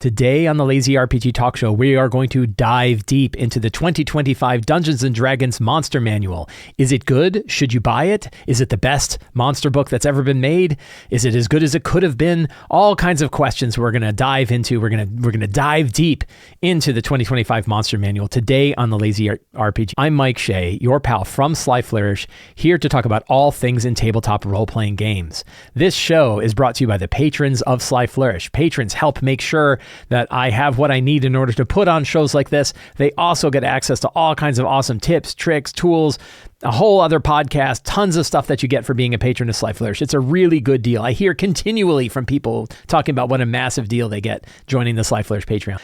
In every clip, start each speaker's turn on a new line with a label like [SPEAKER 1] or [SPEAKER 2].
[SPEAKER 1] Today on the Lazy RPG Talk Show, we are going to dive deep into the 2025 Dungeons & Dragons Monster Manual. Is it good? Should you buy it? Is it the best monster book that's ever been made? Is it as good as it could have been? All kinds of questions we're going to dive into. We're going to dive deep into the 2025 Monster Manual today on the Lazy RPG. I'm Mike Shea, your pal from Flourish, here to talk about all things in tabletop role-playing games. This show is brought to you by the patrons of Flourish. Patrons help make sure that I have what I need in order to put on shows like this. They also get access to all kinds of awesome tips, tricks, tools, a whole other podcast, tons of stuff that you get for being a patron of Flourish. It's a really good deal. I hear continually from people talking about what a massive deal they get joining the Flourish Patreon.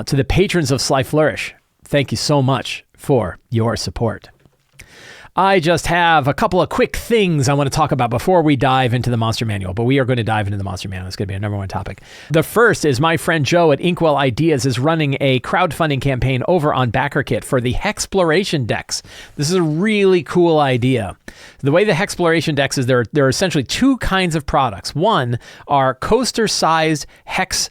[SPEAKER 1] To the patrons of Flourish, thank you so much for your support. I just have a couple of quick things I want to talk about before we dive into the Monster Manual, but we are going to dive into the Monster Manual. It's going to be our number one topic. The first is my friend Joe at Inkwell Ideas is running a crowdfunding campaign over on BackerKit for the Hexploration Decks. This is a really cool idea. The way the Hexploration Decks is, there are essentially two kinds of products. One are coaster-sized hex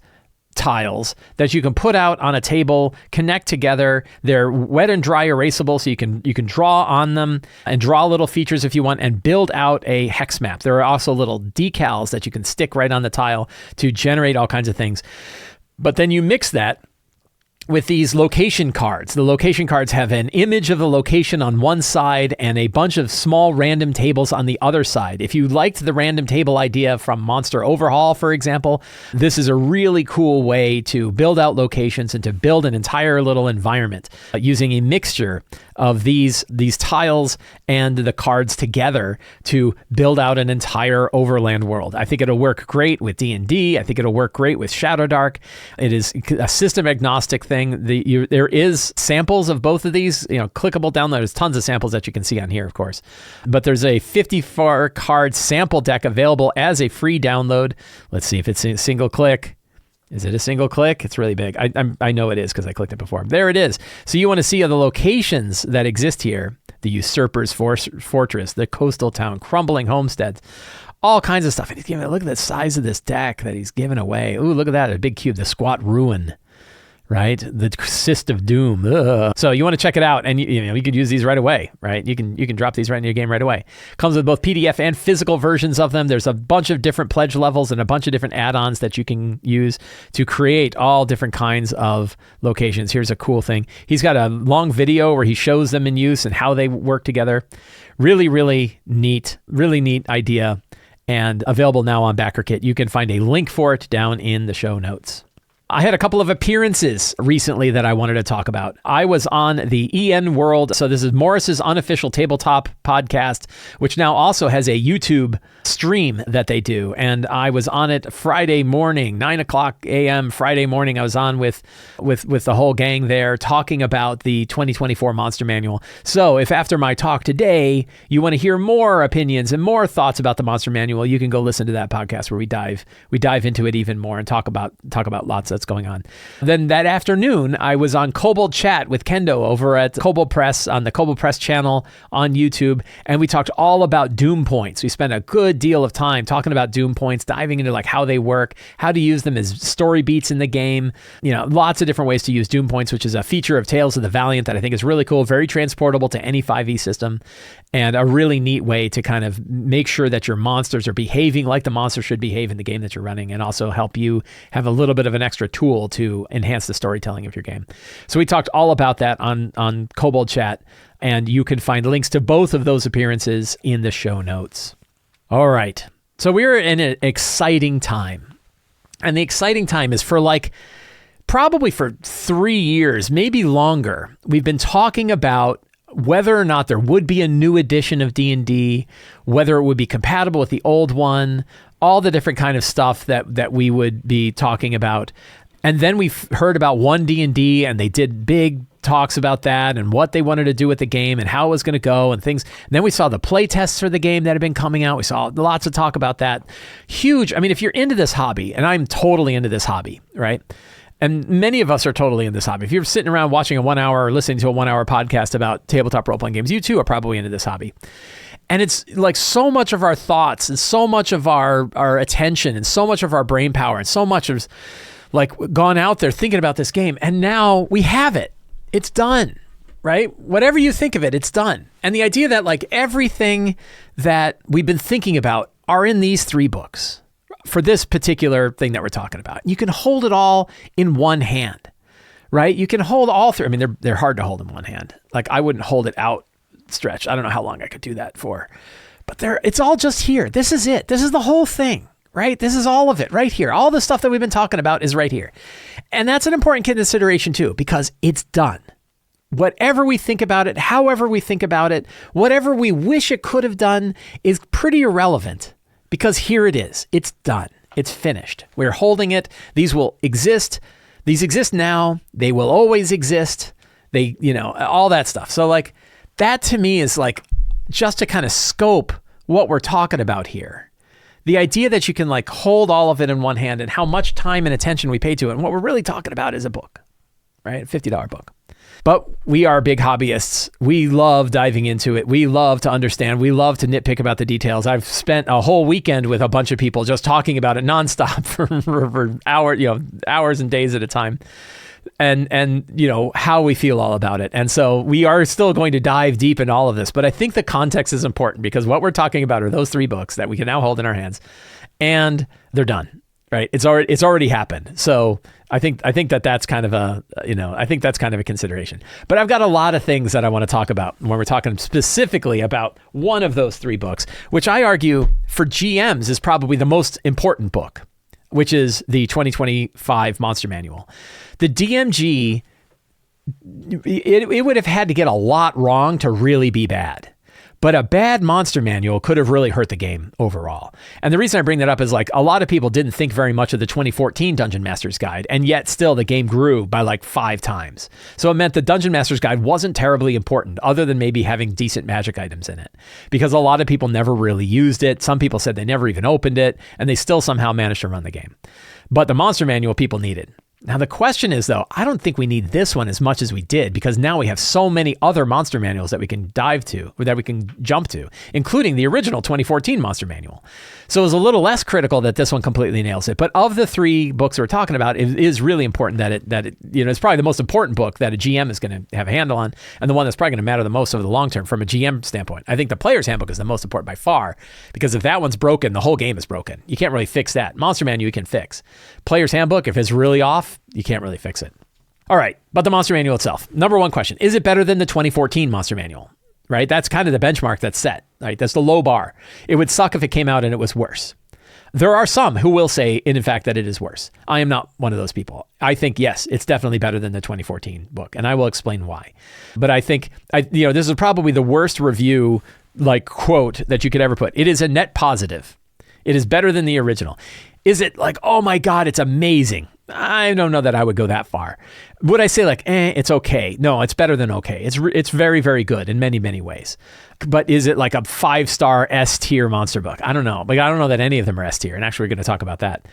[SPEAKER 1] tiles that you can put out on a table, connect together. They're wet and dry erasable, so you can draw on them and draw little features if you want and build out a hex map. There are also little decals that you can stick right on the tile to generate all kinds of things. But then you mix that with these location cards. The location cards have an image of the location on one side and a bunch of small random tables on the other side. If you liked the random table idea from Monster Overhaul, for example, this is a really cool way to build out locations and to build an entire little environment using a mixture of these tiles and the cards together to build out an entire overland world. I think it'll work great with D&D. I think it'll work great with Shadowdark. It is a system agnostic thing. There is samples of both of these, clickable download. There's tons of samples that you can see on here, of course. But there's a 54 card sample deck available as a free download. Let's see if it's a single click. Is it a single click? It's really big. I know it is because I clicked it before. There it is. So you want to see the locations that exist here: the Usurper's Fortress, the Coastal Town, Crumbling Homesteads, all kinds of stuff. And look at the size of this deck that he's giving away. Ooh, look at that, a big cube, the Squat Ruin. Right? The Cyst of Doom. Ugh. So you want to check it out, and you could use these right away, right? You can drop these right in your game right away. Comes with both PDF and physical versions of them. There's a bunch of different pledge levels and a bunch of different add-ons that you can use to create all different kinds of locations. Here's a cool thing. He's got a long video where he shows them in use and how they work together. Really, really neat idea, and available now on BackerKit. You can find a link for it down in the show notes. I had a couple of appearances recently that I wanted to talk about. I was on the EN World. So this is Morris's unofficial tabletop podcast, which now also has a YouTube stream that they do. And I was on it Friday morning, 9:00 a.m. Friday morning. I was on with the whole gang there talking about the 2024 Monster Manual. So if after my talk today, you want to hear more opinions and more thoughts about the Monster Manual, you can go listen to that podcast where we dive into it even more and talk about lots that's going on. Then that afternoon, I was on Kobold Chat with Kendo over at Kobold Press on the Kobold Press channel on YouTube, and we talked all about Doom Points. We spent a good deal of time talking about Doom Points, diving into how they work, how to use them as story beats in the game. Lots of different ways to use Doom Points, which is a feature of Tales of the Valiant that I think is really cool, very transportable to any 5e system, and a really neat way to kind of make sure that your monsters are behaving like the monster should behave in the game that you're running, and also help you have a little bit of an extra tool to enhance the storytelling of your game. So we talked all about that on Kobold Chat, and you can find links to both of those appearances in the show notes. All right. So we're in an exciting time. And the exciting time is probably for 3 years, maybe longer. We've been talking about whether or not there would be a new edition of D&D, whether it would be compatible with the old one, all the different kind of stuff that we would be talking about. And then we've heard about One D&D, and they did big talks about that and what they wanted to do with the game and how it was going to go and things. And then we saw the play tests for the game that have been coming out. We saw lots of talk about that. Huge. I mean, if you're into this hobby, and I'm totally into this hobby, right? And many of us are totally in this hobby. If you're sitting around watching a 1 hour or listening to a 1 hour podcast about tabletop role-playing games, you too are probably into this hobby. And it's so much of our thoughts and so much of our attention and so much of our brain power and so much of like gone out there thinking about this game, and now we have it. It's done, right? Whatever you think of it, it's done. And the idea that like everything that we've been thinking about are in these 3 books for this particular thing that we're talking about. You can hold it all in one hand, right? You can hold all 3. I mean, they're hard to hold in one hand. Like I wouldn't hold it out stretched. I don't know how long I could do that for, but it's all just here. This is it. This is the whole thing, right? This is all of it right here. All the stuff that we've been talking about is right here. And that's an important consideration too, because it's done. Whatever we think about it, however we think about it, whatever we wish it could have done is pretty irrelevant, because here it is. It's done. It's finished. We're holding it. These will exist. These exist now. They will always exist. They, all that stuff. So like that to me is like just to kind of scope what we're talking about here. The idea that you can like hold all of it in one hand and how much time and attention we pay to it. And what we're really talking about is a book, right? A $50 book. But we are big hobbyists. We love diving into it. We love to understand. We love to nitpick about the details. I've spent a whole weekend with a bunch of people just talking about it nonstop for hours and days at a time. And how we feel all about it. And so we are still going to dive deep in all of this. But I think the context is important, because what we're talking about are those 3 books that we can now hold in our hands, and they're done. Right. It's already happened. So I think that's kind of a consideration. But I've got a lot of things that I want to talk about when we're talking specifically about one of those 3 books, which I argue for GMs is probably the most important book, which is the 2025 Monster Manual. The DMG, it would have had to get a lot wrong to really be bad. But a bad monster manual could have really hurt the game overall. And the reason I bring that up is like a lot of people didn't think very much of the 2014 Dungeon Master's Guide, and yet still the game grew by like 5 times. So it meant the Dungeon Master's Guide wasn't terribly important, other than maybe having decent magic items in it, because a lot of people never really used it. Some people said they never even opened it, and they still somehow managed to run the game. But the monster manual people needed. Now, the question is, though, I don't think we need this one as much as we did, because now we have so many other monster manuals that we can dive to, or that we can jump to, including the original 2014 Monster Manual. So it was a little less critical that this one completely nails it. But of the 3 books we're talking about, it is really important that it's probably the most important book that a GM is going to have a handle on, and the one that's probably going to matter the most over the long term from a GM standpoint. I think the Player's Handbook is the most important by far, because if that one's broken, the whole game is broken. You can't really fix that. Monster Manual you can fix. Player's Handbook, if it's really off, you can't really fix it. All right, but the Monster Manual itself. Number 1 question, is it better than the 2014 Monster Manual? Right? That's kind of the benchmark that's set, right? That's the low bar. It would suck if it came out and it was worse. There are some who will say, in fact, that it is worse. I am not one of those people. I think, yes, it's definitely better than the 2014 book, and I will explain why. But I think, this is probably the worst review, like, quote that you could ever put. It is a net positive. It is better than the original. Is it like, oh my God, it's amazing? I don't know that I would go that far. Would I say like, it's okay? No, it's better than okay. It's very, very good in many, many ways. But is it like a 5-star S tier monster book? I don't know. Like, I don't know that any of them are S tier. And actually, we're going to talk about that.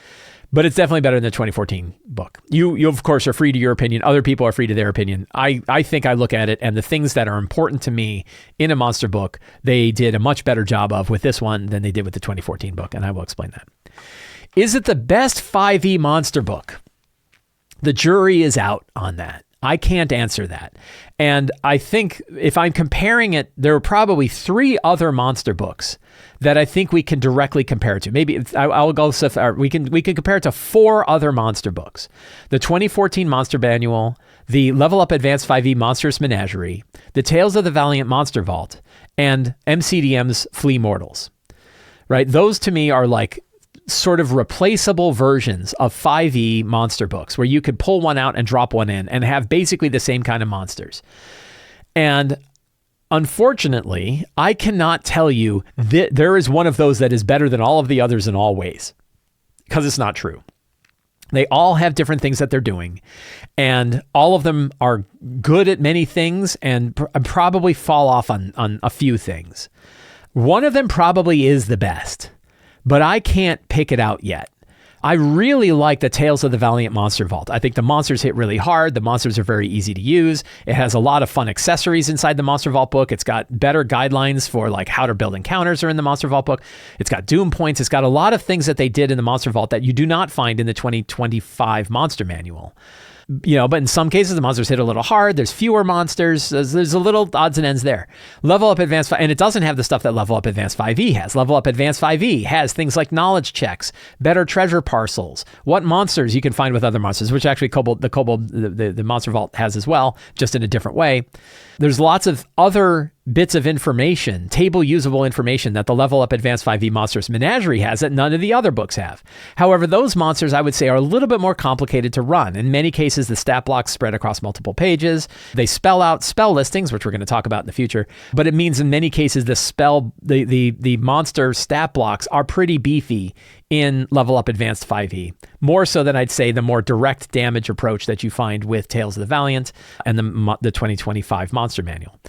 [SPEAKER 1] But it's definitely better than the 2014 book. You of course, are free to your opinion. Other people are free to their opinion. I think I look at it, and the things that are important to me in a monster book, they did a much better job of with this one than they did with the 2014 book. And I will explain that. Is it the best 5e monster book? The jury is out on that. I can't answer that. And I think if I'm comparing it, there are probably 3 other monster books that I think we can directly compare it to. Maybe I'll go so far. We can compare it to 4 other monster books. The 2014 Monster Manual, the Level Up Advanced 5e Monstrous Menagerie, the Tales of the Valiant Monster Vault, and MCDM's Flea Mortals. Right? Those to me are like sort of replaceable versions of 5e monster books where you could pull one out and drop one in and have basically the same kind of monsters. And unfortunately, I cannot tell you that there is one of those that is better than all of the others in all ways, because it's not true. They all have different things that they're doing, and all of them are good at many things and probably fall off on a few things. One of them probably is the best, but I can't pick it out yet. I really like the Tales of the Valiant Monster Vault. I think the monsters hit really hard. The monsters are very easy to use. It has a lot of fun accessories inside the Monster Vault book. It's got better guidelines for like how to build encounters are in the Monster Vault book. It's got doom points. It's got a lot of things that they did in the Monster Vault that you do not find in the 2025 Monster Manual. But in some cases, the monsters hit a little hard. There's fewer monsters. There's a little odds and ends there. Level Up Advanced, and it doesn't have the stuff that Level Up Advanced 5e has. Level Up Advanced 5e has things like knowledge checks, better treasure parcels, what monsters you can find with other monsters, which actually the Monster Vault has as well, just in a different way. There's lots of other bits of information, table usable information that the Level Up Advanced 5e Monsters Menagerie has that none of the other books have. However, those monsters I would say are a little bit more complicated to run. In many cases, the stat blocks spread across multiple pages. They spell out spell listings, which we're going to talk about in the future. But it means in many cases the monster stat blocks are pretty beefy in Level Up Advanced 5e. More so than I'd say the more direct damage approach that you find with Tales of the Valiant and the 2025 Monster Manual.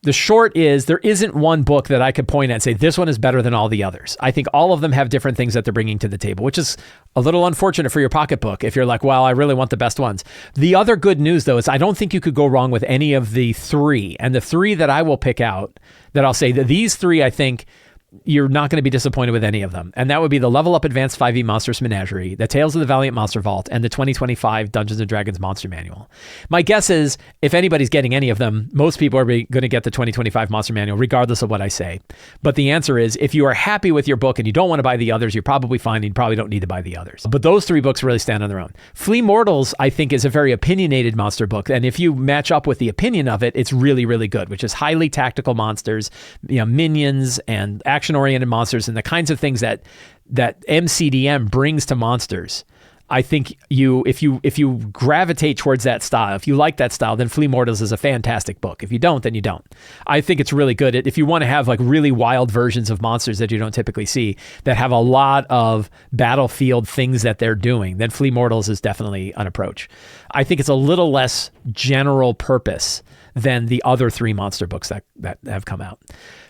[SPEAKER 1] The short is there isn't one book that I could point at and say this one is better than all the others. I think all of them have different things that they're bringing to the table, which is a little unfortunate for your pocketbook if you're like, well, I really want the best ones. The other good news, though, is I don't think you could go wrong with any of the three. And the three that I will pick out that I'll say that these three, I think, you're not going to be disappointed with any of them. And that would be the Level Up Advanced 5e Monsters Menagerie, the Tales of the Valiant Monster Vault, and the 2025 Dungeons & Dragons Monster Manual. My guess is, if anybody's getting any of them, most people are going to get the 2025 Monster Manual, regardless of what I say. But the answer is, if you are happy with your book and you don't want to buy the others, you're probably fine and you probably don't need to buy the others. But those three books really stand on their own. Flea Mortals, I think, is a very opinionated monster book. And if you match up with the opinion of it, it's really, really good, which is highly tactical monsters, minions and action-oriented monsters and the kinds of things that MCDM brings to monsters. I think if you gravitate towards that style, if you like that style, then Flea Mortals is a fantastic book. If you don't, then you don't. I think it's really good. If you want to have like really wild versions of monsters that you don't typically see, that have a lot of battlefield things that they're doing, then Flea Mortals is definitely an approach. I think it's a little less general purpose than the other three monster books that have come out.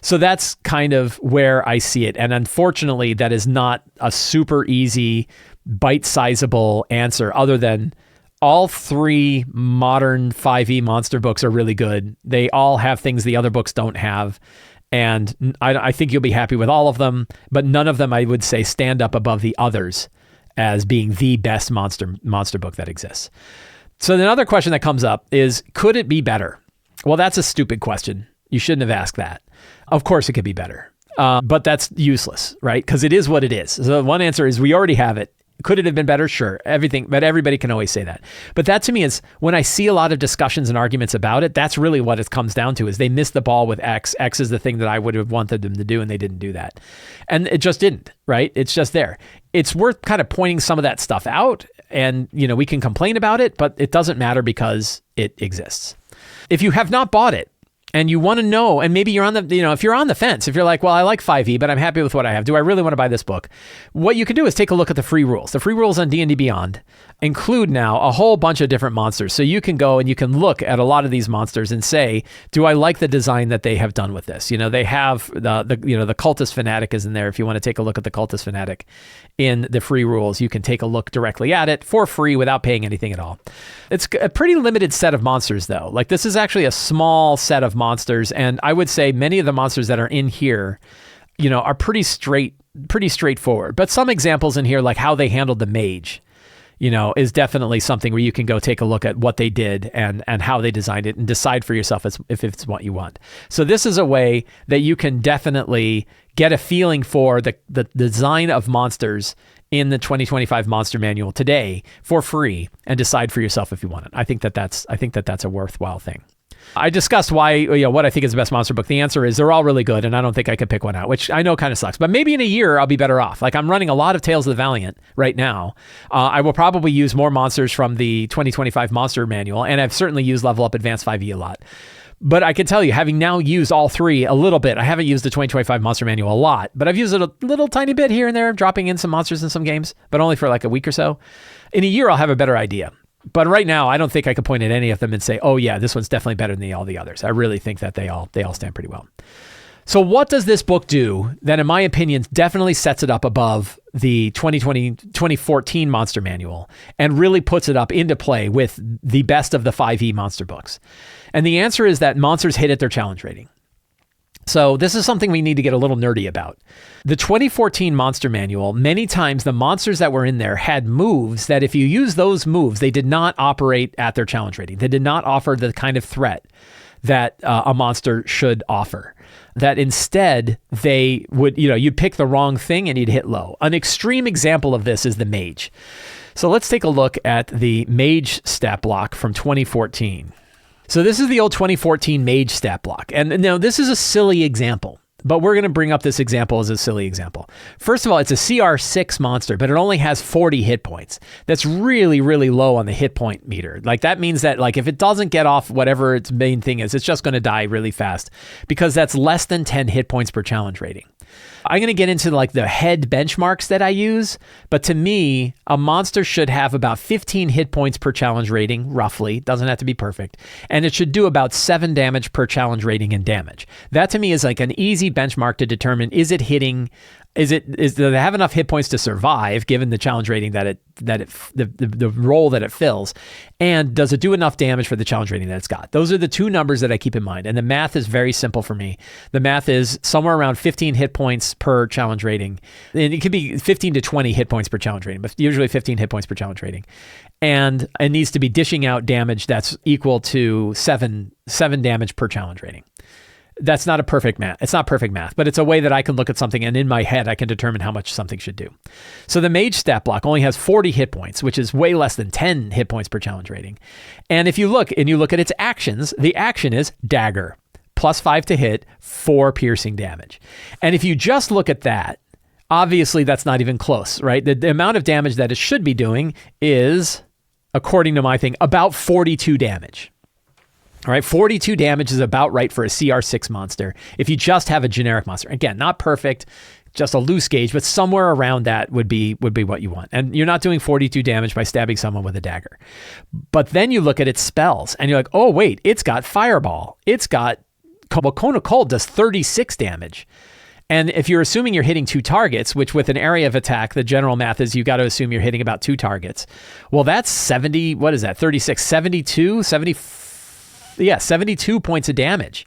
[SPEAKER 1] So that's kind of where I see it. And unfortunately, that is not a super easy, bite-sizable answer, other than all three modern 5e monster books are really good. They all have things the other books don't have. And I think you'll be happy with all of them, but none of them, I would say, stand up above the others as being the best monster book that exists. So another question that comes up is, could it be better? Well, that's a stupid question. You shouldn't have asked that. Of course it could be better, but that's useless, right? Because it is what it is. So one answer is we already have it. Could it have been better? Sure. But everybody can always say that. But that to me is, when I see a lot of discussions and arguments about it, that's really what it comes down to, is they missed the ball with X. X is the thing that I would have wanted them to do, and they didn't do that. And it just didn't, right? It's just there. It's worth kind of pointing some of that stuff out, and we can complain about it, but it doesn't matter because it exists. If you have not bought it, and you want to know, and maybe you're on the, if you're on the fence, if you're like, well, I like 5e, but I'm happy with what I have. Do I really want to buy this book? What you can do is take a look at the free rules. The free rules on D&D Beyond include now a whole bunch of different monsters. So you can go and you can look at a lot of these monsters and say, do I like the design that they have done with this? They have the Cultist Fanatic is in there. If you want to take a look at the Cultist Fanatic in the free rules, you can take a look directly at it for free without paying anything at all. It's a pretty limited set of monsters, though. Like, this is actually a small set of monsters, and I would say many of the monsters that are in here, are pretty straightforward. But some examples in here, like how they handled the mage, is definitely something where you can go take a look at what they did and how they designed it and decide for yourself if it's what you want. So this is a way that you can definitely get a feeling for the design of monsters in the 2025 Monster Manual today for free, and decide for yourself if you want it. I think that's a worthwhile thing. I discussed why, what I think is the best monster book. The answer is they're all really good, and I don't think I could pick one out, which I know kind of sucks. But maybe in a year, I'll be better off. Like, I'm running a lot of Tales of the Valiant right now. I will probably use more monsters from the 2025 Monster Manual, and I've certainly used Level Up Advanced 5e a lot. But I can tell you, having now used all three a little bit, I haven't used the 2025 Monster Manual a lot, but I've used it a little tiny bit here and there, dropping in some monsters in some games, but only for like a week or so. In a year, I'll have a better idea. But right now, I don't think I could point at any of them and say, oh yeah, this one's definitely better than all the others. I really think that they all stand pretty well. So what does this book do that, in my opinion, definitely sets it up above the 2014 Monster Manual and really puts it up into play with the best of the 5e monster books? And the answer is that monsters hit at their challenge rating. So this is something we need to get a little nerdy about. The 2014 Monster Manual, many times the monsters that were in there had moves that if you use those moves, they did not operate at their challenge rating. They did not offer the kind of threat that a monster should offer. That instead they would, you'd pick the wrong thing and you'd hit low. An extreme example of this is the Mage. So let's take a look at the Mage stat block from 2014. So this is the old 2014 Mage stat block. And now this is a silly example, but we're going to bring up this example as a silly example. First of all, it's a CR6 monster, but it only has 40 hit points. That's really, really low on the hit point meter. Like that means that if it doesn't get off whatever its main thing is, it's just going to die really fast because that's less than 10 hit points per challenge rating. I'm going to get into the head benchmarks that I use, but to me, a monster should have about 15 hit points per challenge rating, roughly. It doesn't have to be perfect. And it should do about 7 damage per challenge rating in damage. That to me is an easy benchmark to determine, is it hitting, do they have enough hit points to survive given the challenge rating the role that it fills, and does it do enough damage for the challenge rating that it's got? Those are the two numbers that I keep in mind, and the math is very simple for me. The math is somewhere around 15 hit points per challenge rating, and it could be 15 to 20 hit points per challenge rating, but usually 15 hit points per challenge rating, and it needs to be dishing out damage that's equal to 7 damage per challenge rating. That's not a perfect math. It's not perfect math, but it's a way that I can look at something and in my head, I can determine how much something should do. So the Mage stat block only has 40 hit points, which is way less than 10 hit points per challenge rating. And if you look at its actions, the action is Dagger, +5 to hit, 4 piercing damage. And if you just look at that, obviously that's not even close, right? The amount of damage that it should be doing is, according to my thing, about 42 damage. All right, 42 damage is about right for a CR6 monster if you just have a generic monster. Again, not perfect, just a loose gauge, but somewhere around that would be what you want. And you're not doing 42 damage by stabbing someone with a dagger. But then you look at its spells and you're like, oh wait, it's got Fireball. It's got, Cone of Cold does 36 damage. And if you're assuming you're hitting 2 targets, which with an area of attack, the general math is you got to assume you're hitting about 2 targets. Well, that's 70, what is that? 36, 72, 72 points of damage.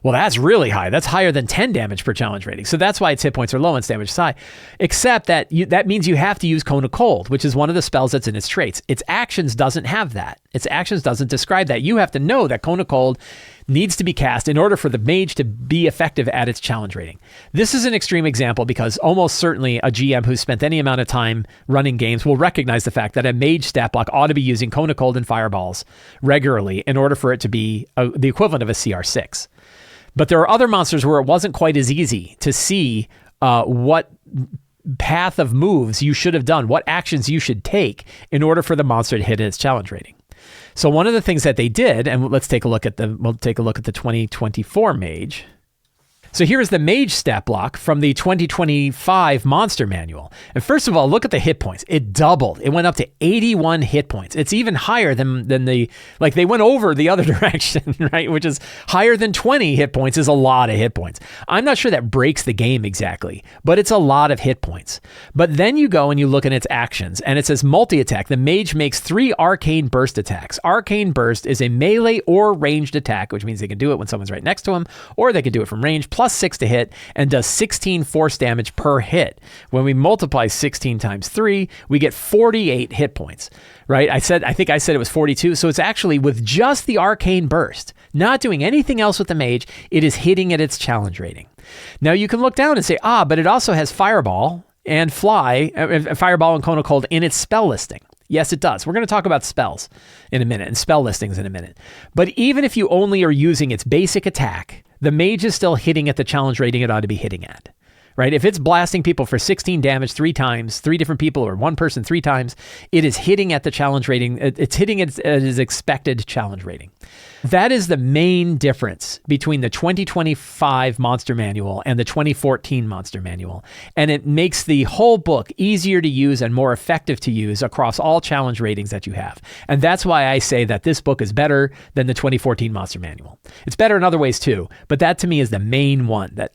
[SPEAKER 1] Well, that's really high. That's higher than 10 damage per challenge rating. So that's why its hit points are low and its damage is high. Except that that means you have to use Cone of Cold, which is one of the spells that's in its traits. Its actions doesn't have that. Its actions doesn't describe that. You have to know that Cone of Cold needs to be cast in order for the mage to be effective at its challenge rating. This is an extreme example because almost certainly a GM who's spent any amount of time running games will recognize the fact that a mage stat block ought to be using Cone of Cold and Fireballs regularly in order for it to be the equivalent of a CR6. But there are other monsters where it wasn't quite as easy to see what path of moves you should have done, what actions you should take in order for the monster to hit its challenge rating. So one of the things that they did, and we'll take a look at the 2024 Mage. So here's the Mage stat block from the 2025 Monster Manual. And first of all, look at the hit points. It doubled. It went up to 81 hit points. It's even higher than they went over the other direction, right? Which is higher than 20 hit points is a lot of hit points. I'm not sure that breaks the game exactly, but it's a lot of hit points. But then you go and you look at its actions, and it says multi-attack. The Mage makes 3 Arcane Burst attacks. Arcane Burst is a melee or ranged attack, which means they can do it when someone's right next to them, or they can do it from range, +6 to hit, and does 16 force damage per hit. When we multiply 16 times 3, we get 48 hit points, right? I think I said it was 42. So it's actually with just the Arcane Burst, not doing anything else with the Mage, it is hitting at its challenge rating. Now you can look down and say, but it also has Fireball and Fireball and Cone of Cold in its spell listing. Yes, it does. We're going to talk about spells in a minute and spell listings in a minute. But even if you only are using its basic attack, the Mage is still hitting at the challenge rating it ought to be hitting at, right? If it's blasting people for 16 damage 3 times, 3 different people or 1 person 3 times, it is hitting at the challenge rating. It's hitting at its expected challenge rating. That is the main difference between the 2025 Monster Manual and the 2014 Monster Manual. And it makes the whole book easier to use and more effective to use across all challenge ratings that you have. And that's why I say that this book is better than the 2014 Monster Manual. It's better in other ways too, but that to me is the main one. That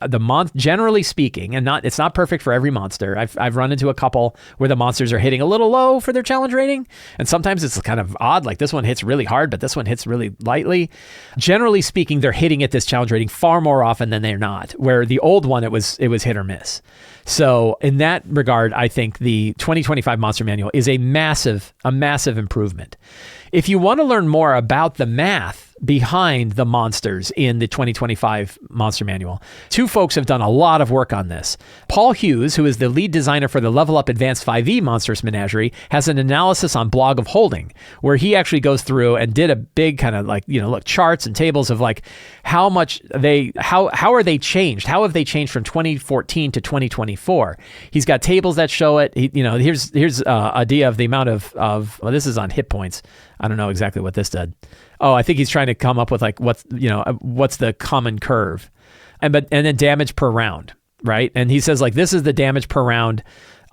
[SPEAKER 1] generally speaking, and it's not perfect for every monster. I've run into a couple where the monsters are hitting a little low for their challenge rating, and sometimes it's kind of odd. Like this one hits really hard, but this one hits really lightly. Generally speaking, they're hitting at this challenge rating far more often than they're not. Where the old one, it was hit or miss. So in that regard, I think the 2025 Monster Manual is a massive improvement. If you want to learn more about the math behind the monsters in the 2025 Monster Manual, 2 folks have done a lot of work on this. Paul Hughes, who is the lead designer for the Level Up Advanced 5e Monstrous Menagerie, has an analysis on Blog of Holding, where he actually goes through and did a big kind of like, charts and tables of like how are they changed? How have they changed from 2014 to 2024? He's got tables that show it. Here's an idea of the amount of this is on hit points. I don't know exactly what this did. Oh, I think he's trying to come up with like what's the common curve, and then damage per round, right? And he says like this is the damage per round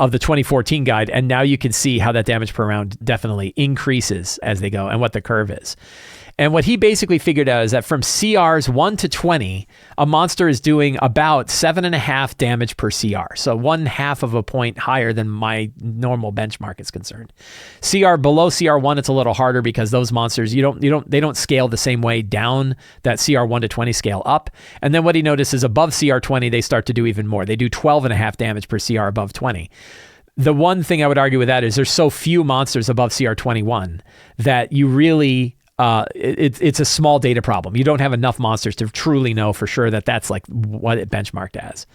[SPEAKER 1] of the 2014 guide, and now you can see how that damage per round definitely increases as they go and what the curve is. And what he basically figured out is that from CRs 1 to 20, a monster is doing about 7.5 damage per CR. So 1/2 of a point higher than my normal benchmark is concerned. CR below CR1, it's a little harder because those monsters, they don't scale the same way down that CR1 to 20 scale up. And then what he noticed is above CR20, they start to do even more. They do 12.5 damage per CR above 20. The one thing I would argue with that is there's so few monsters above CR21 that you really... it's a small data problem. You don't have enough monsters to truly know for sure that that's like what it benchmarked as.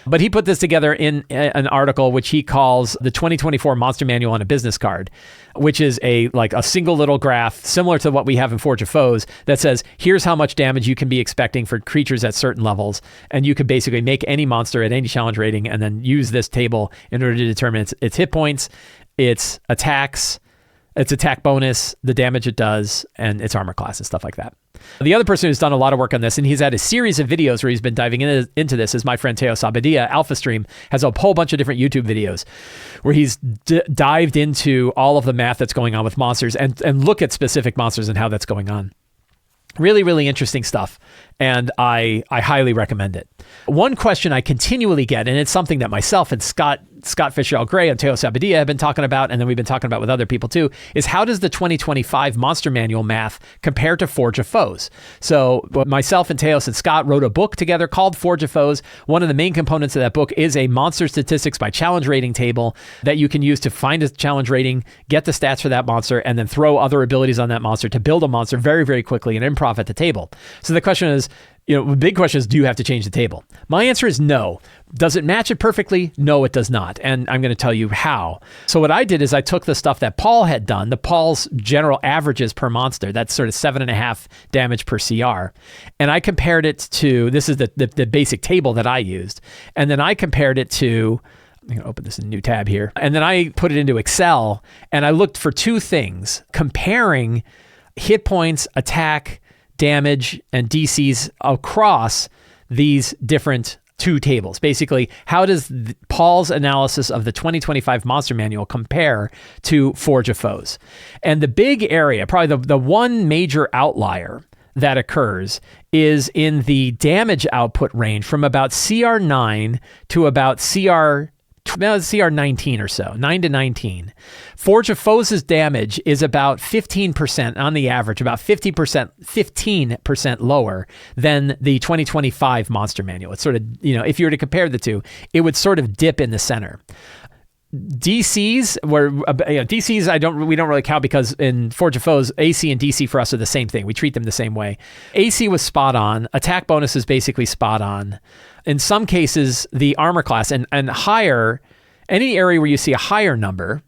[SPEAKER 1] But he put this together in an article which he calls the 2024 Monster Manual on a Business Card, which is a single little graph similar to what we have in Forge of Foes that says, here's how much damage you can be expecting for creatures at certain levels. And you could basically make any monster at any challenge rating and then use this table in order to determine its hit points, its attacks, its attack bonus, the damage it does, and its armor class and stuff like that. The other person who's done a lot of work on this, and he's had a series of videos where he's been diving into this, is my friend Teo Sabadia. AlphaStream has a whole bunch of different YouTube videos where he's dived into all of the math that's going on with monsters and look at specific monsters and how that's going on. Really, really interesting stuff, and I highly recommend it. One question I continually get, and it's something that myself and Scott Fitzgerald Gray and Teo Sabadia have been talking about, and then we've been talking about with other people too, is how does the 2025 Monster Manual math compare to Forge of Foes? So myself and Teos and Scott wrote a book together called Forge of Foes. One of the main components of that book is a monster statistics by challenge rating table that you can use to find a challenge rating, get the stats for that monster, and then throw other abilities on that monster to build a monster very, very quickly and improv at the table. So the question is, the big question is, do you have to change the table? My answer is no. Does it match it perfectly? No, it does not. And I'm going to tell you how. So what I did is I took the stuff that Paul had done, Paul's general averages per monster, that's sort of 7.5 damage per CR. And I compared it to, this is the basic table that I used. And then I compared it to, I'm going to open this in a new tab here. And then I put it into Excel and I looked for 2 things, comparing hit points, attack, damage, and DCs across these different 2 tables. Basically, how does Paul's analysis of the 2025 Monster Manual compare to Forge of Foes? And the big area, probably the one major outlier that occurs is in the damage output range from about CR9 to about CR19 or so, 9 to 19. Forge of Foes' damage is about 15% on the average, about 15% lower than the 2025 Monster Manual. It's sort of, if you were to compare the two, it would sort of dip in the center. DCs we don't really count because in Forge of Foes, AC and DC for us are the same thing. We treat them the same way. AC was spot on. Attack bonus is basically spot on. In some cases, the armor class and higher, any area where you see a higher number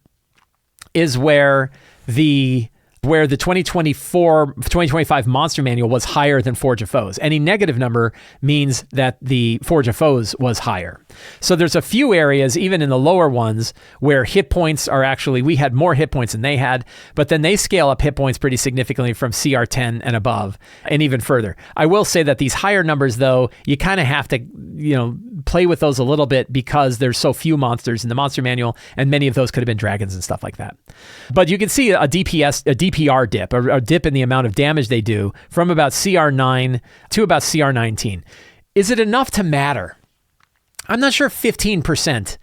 [SPEAKER 1] is where the where the 2025 Monster Manual was higher than Forge of Foes. Any negative number means that the Forge of Foes was higher. So there's a few areas, even in the lower ones, where hit points are actually, we had more hit points than they had, but then they scale up hit points pretty significantly from CR 10 and above, and even further. I will say that these higher numbers, though, you kind of have to, play with those a little bit because there's so few monsters in the Monster Manual, and many of those could have been dragons and stuff like that. But you can see a DPR dip, a dip in the amount of damage they do from about CR 9 to about CR 19. Is it enough to matter? I'm not sure 15%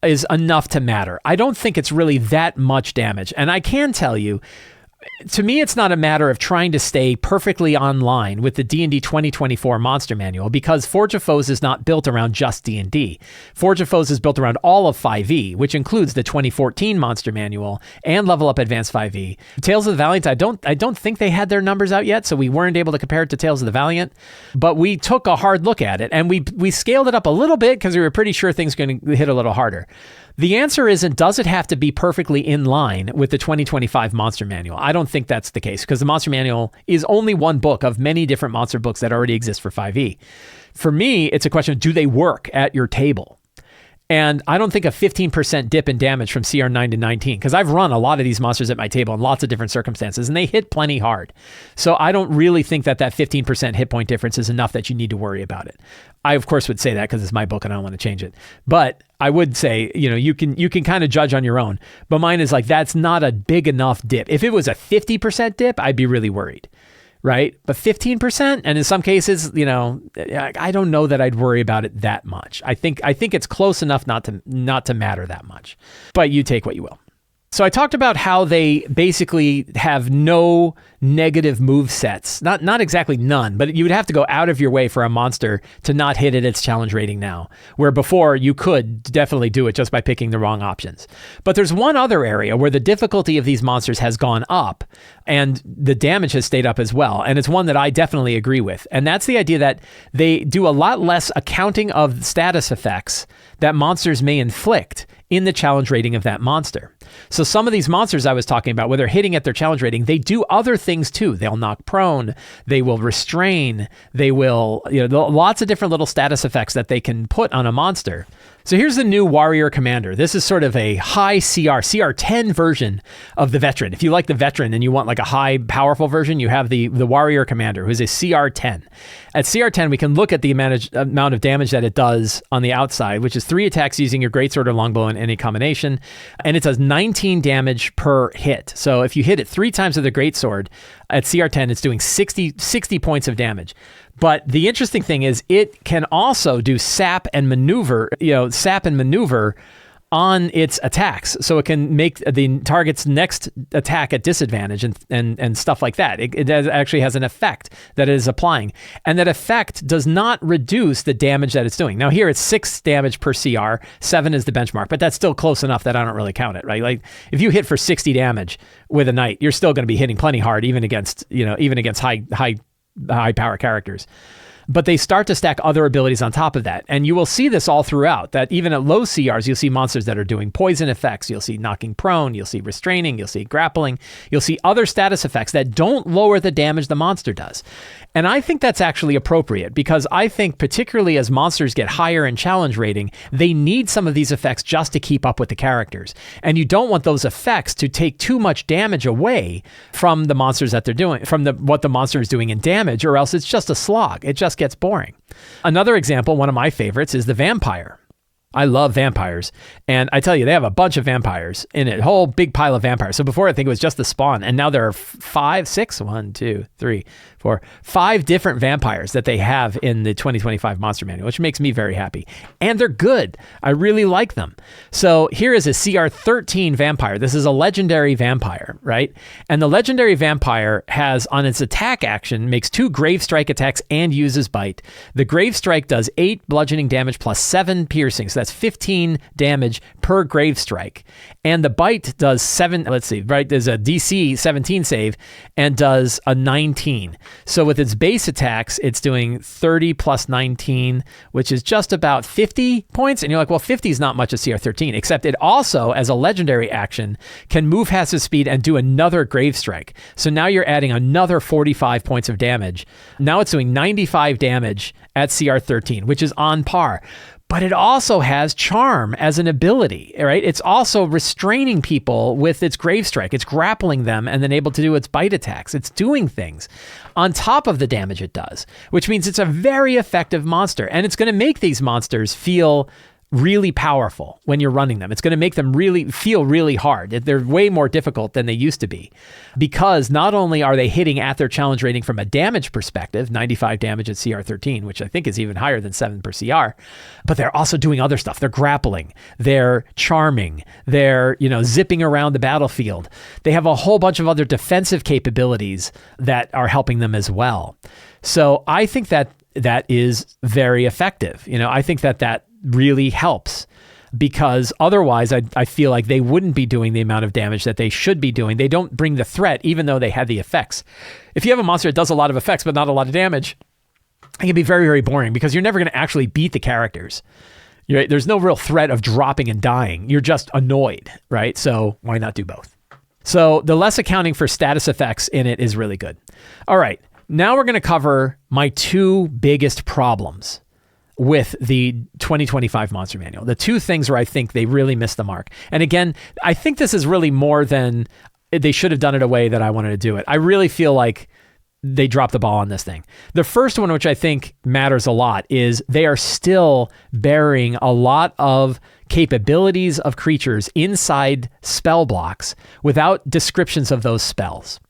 [SPEAKER 1] is enough to matter. I don't think it's really that much damage. And I can tell you, to me, it's not a matter of trying to stay perfectly online with the D&D 2024 Monster Manual, because Forge of Foes is not built around just D&D. Forge of Foes is built around all of 5e, which includes the 2014 Monster Manual and Level Up Advanced 5e. Tales of the Valiant, I don't think they had their numbers out yet, so we weren't able to compare it to Tales of the Valiant, but we took a hard look at it, and we scaled it up a little bit because we were pretty sure things were going to hit a little harder. The answer isn't, does it have to be perfectly in line with the 2025 Monster Manual? I don't think that's the case, because the Monster Manual is only one book of many different monster books that already exist for 5e. For me, it's a question of, do they work at your table? And I don't think a 15% dip in damage from CR 9 to 19, because I've run a lot of these monsters at my table in lots of different circumstances, and they hit plenty hard. So I don't really think that 15% hit point difference is enough that you need to worry about it. I, of course, would say that because it's my book and I don't want to change it. But I would say, you can kind of judge on your own. But mine is like, that's not a big enough dip. If it was a 50% dip, I'd be really worried. Right? But 15%, and in some cases, I don't know that I'd worry about it that much. I think it's close enough not to matter that much. But you take what you will. So I talked about how they basically have no negative move sets. Not exactly none, but you would have to go out of your way for a monster to not hit at its challenge rating now, where before you could definitely do it just by picking the wrong options. But there's one other area where the difficulty of these monsters has gone up and the damage has stayed up as well. And it's one that I definitely agree with. And that's the idea that they do a lot less accounting of status effects that monsters may inflict in the challenge rating of that monster. So some of these monsters I was talking about, where they're hitting at their challenge rating, they do other things too. They'll knock prone, they will restrain, they will, lots of different little status effects that they can put on a monster. So here's the new Warrior Commander. This is sort of a high CR 10 version of the Veteran. If you like the Veteran and you want like a high, powerful version, you have the Warrior Commander, who's a CR 10. At CR 10, we can look at the amount of damage that it does on the outside, which is 3 attacks using your Greatsword or Longbow in any combination, and it does 19 damage per hit. So if you hit it 3 times with a Greatsword, at CR 10, it's doing 60 points of damage. But the interesting thing is it can also do sap and maneuver on its attacks. So it can make the target's next attack at disadvantage and stuff like that. It actually has an effect that it is applying. And that effect does not reduce the damage that it's doing. Now here it's 6 damage per CR, 7 is the benchmark, but that's still close enough that I don't really count it, right? Like if you hit for 60 damage with a knight, you're still going to be hitting plenty hard, even against high power characters. But they start to stack other abilities on top of that. And you will see this all throughout, that even at low CRs, you'll see monsters that are doing poison effects. You'll see knocking prone. You'll see restraining. You'll see grappling. You'll see other status effects that don't lower the damage the monster does. And I think that's actually appropriate, because I think particularly as monsters get higher in challenge rating, they need some of these effects just to keep up with the characters. And you don't want those effects to take too much damage away from the monsters that they're doing, from what the monster is doing in damage, or else it's just a slog. It just gets boring. Another example, one of my favorites, is the vampire. I love vampires. And I tell you, they have a bunch of vampires in it, a whole big pile of vampires. So before, I think it was just the spawn. And now there are 5 different vampires that they have in the 2025 Monster Manual, which makes me very happy. And they're good. I really like them. So here is a CR 13 vampire. This is a legendary vampire, right? And the legendary vampire has, on its attack action, makes 2 Grave Strike attacks and uses Bite. The Grave Strike does 8 bludgeoning damage plus 7 piercing. So That's 15 damage per grave strike. And the bite does 7, let's see, right? There's a DC 17 save and does a 19. So with its base attacks, it's doing 30 plus 19, which is just about 50 points. And you're like, well, 50 is not much of CR 13, except it also, as a legendary action, can move half its speed and do another grave strike. So now you're adding another 45 points of damage. Now it's doing 95 damage at CR 13, which is on par. But it also has charm as an ability, right? It's also restraining people with its grave strike. It's grappling them and then able to do its bite attacks. It's doing things on top of the damage it does, which means it's a very effective monster. And it's going to make these monsters feel really powerful when you're running them. It's going to make them really feel really hard. They're way more difficult than they used to be, because not only are they hitting at their challenge rating from a damage perspective, 95 damage at CR 13, which I think is even higher than 7 per CR, but they're also doing other stuff. They're grappling, they're charming, they're, zipping around the battlefield. They have a whole bunch of other defensive capabilities that are helping them as well. So I think that is very effective. I think that really helps, because otherwise I feel like they wouldn't be doing the amount of damage that they should be doing. They don't bring the threat, even though they have the effects. If you have a monster that does a lot of effects but not a lot of damage, it can be very, very boring, because you're never going to actually beat the characters. There's no real threat of dropping and dying. You're just annoyed, right? So why not do both? So the less accounting for status effects in it is really good. All right, now we're going to cover my 2 biggest problems with the 2025 Monster Manual. The 2 things where I think they really missed the mark. And again, I think this is really more than they should have done it a way that I wanted to do it. I really feel like they dropped the ball on this thing. The first one, which I think matters a lot, is they are still burying a lot of capabilities of creatures inside spell blocks without descriptions of those spells.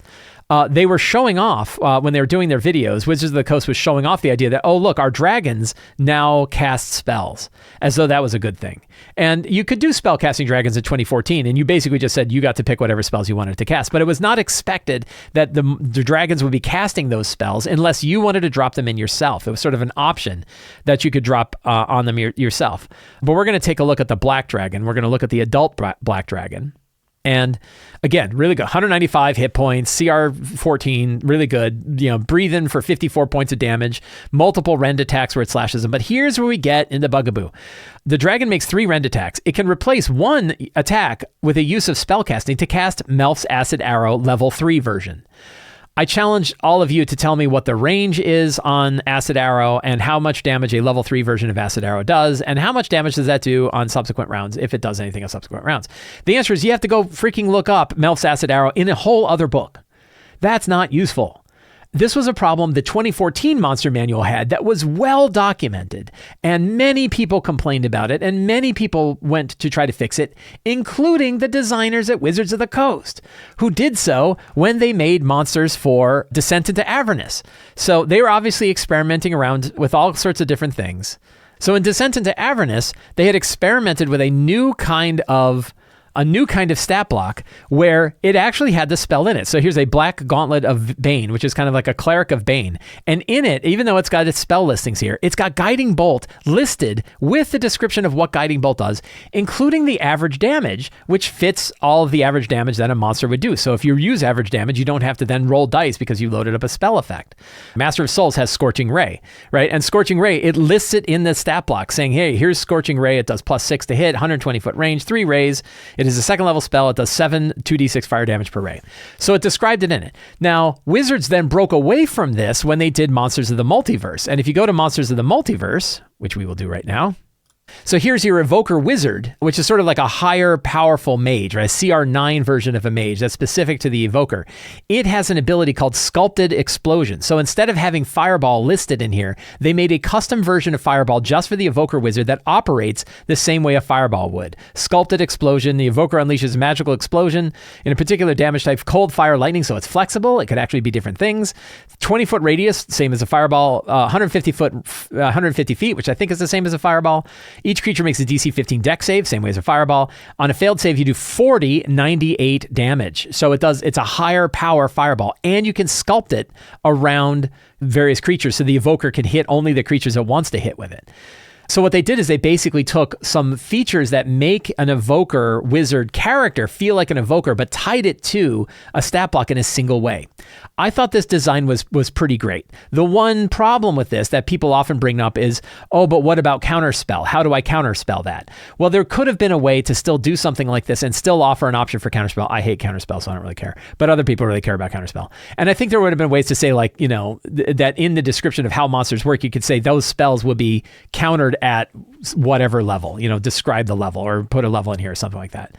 [SPEAKER 1] They were showing off, when they were doing their videos, Wizards of the Coast was showing off the idea that, oh, look, our dragons now cast spells, as though that was a good thing. And you could do spell casting dragons in 2014, and you basically just said you got to pick whatever spells you wanted to cast. But it was not expected that the dragons would be casting those spells unless you wanted to drop them in yourself. It was sort of an option that you could drop on them yourself. But we're going to take a look at the Black Dragon. We're going to look at the adult Black Dragon. And again, really good. 195 hit points, CR 14, really good. Breathe in for 54 points of damage, multiple rend attacks where it slashes them. But here's where we get into bugaboo. The dragon makes 3 rend attacks. It can replace 1 attack with a use of spellcasting to cast Melf's Acid Arrow level 3 version. I challenge all of you to tell me what the range is on Acid Arrow and how much damage a level 3 version of Acid Arrow does, and how much damage does that do on subsequent rounds, if it does anything on subsequent rounds. The answer is you have to go freaking look up Melf's Acid Arrow in a whole other book. That's not useful. This was a problem the 2014 Monster Manual had that was well documented, and many people complained about it, and many people went to try to fix it, including the designers at Wizards of the Coast, who did so when they made monsters for Descent into Avernus. So they were obviously experimenting around with all sorts of different things. So in Descent into Avernus, they had experimented with a new kind of stat block where it actually had the spell in it. So here's a Black Gauntlet of Bane, which is kind of like a Cleric of Bane. And in it, even though it's got its spell listings here, it's got Guiding Bolt listed with the description of what Guiding Bolt does, including the average damage, which fits all of the average damage that a monster would do. So if you use average damage, you don't have to then roll dice because you loaded up a spell effect. Master of Souls has Scorching Ray, right? And Scorching Ray, it lists it in the stat block saying, hey, here's Scorching Ray. It does +6 to hit, 120-foot range, 3 rays. It is a 2nd level spell. It does 7 2d6 fire damage per ray. So it described it in it. Now, Wizards then broke away from this when they did Monsters of the Multiverse. And if you go to Monsters of the Multiverse, which we will do right now, so here's your Evoker Wizard, which is sort of like a higher powerful mage, right? A CR9 version of a mage that's specific to the Evoker. It has an ability called Sculpted Explosion. So instead of having Fireball listed in here, they made a custom version of Fireball just for the Evoker Wizard that operates the same way a Fireball would. Sculpted Explosion, the Evoker unleashes magical explosion in a particular damage type, cold, fire, lightning, so it's flexible. It could actually be different things. 20-foot radius, same as a Fireball. 150 feet, which I think is the same as a Fireball. Each creature makes a DC 15 dex save, same way as a Fireball. On a failed save, you do 98 damage. So it's a higher power Fireball, and you can sculpt it around various creatures, so the Evoker can hit only the creatures it wants to hit with it. So what they did is they basically took some features that make an evoker wizard character feel like an evoker, but tied it to a stat block in a single way. I thought this design was pretty great. The one problem with this that people often bring up is, oh, but what about counterspell? How do I counterspell that? Well, there could have been a way to still do something like this and still offer an option for counterspell. I hate counterspell, so I don't really care. But other people really care about counterspell. And I think there would have been ways to say, like, that in the description of how monsters work, you could say those spells would be countered at whatever level, describe the level or put a level in here or something like that.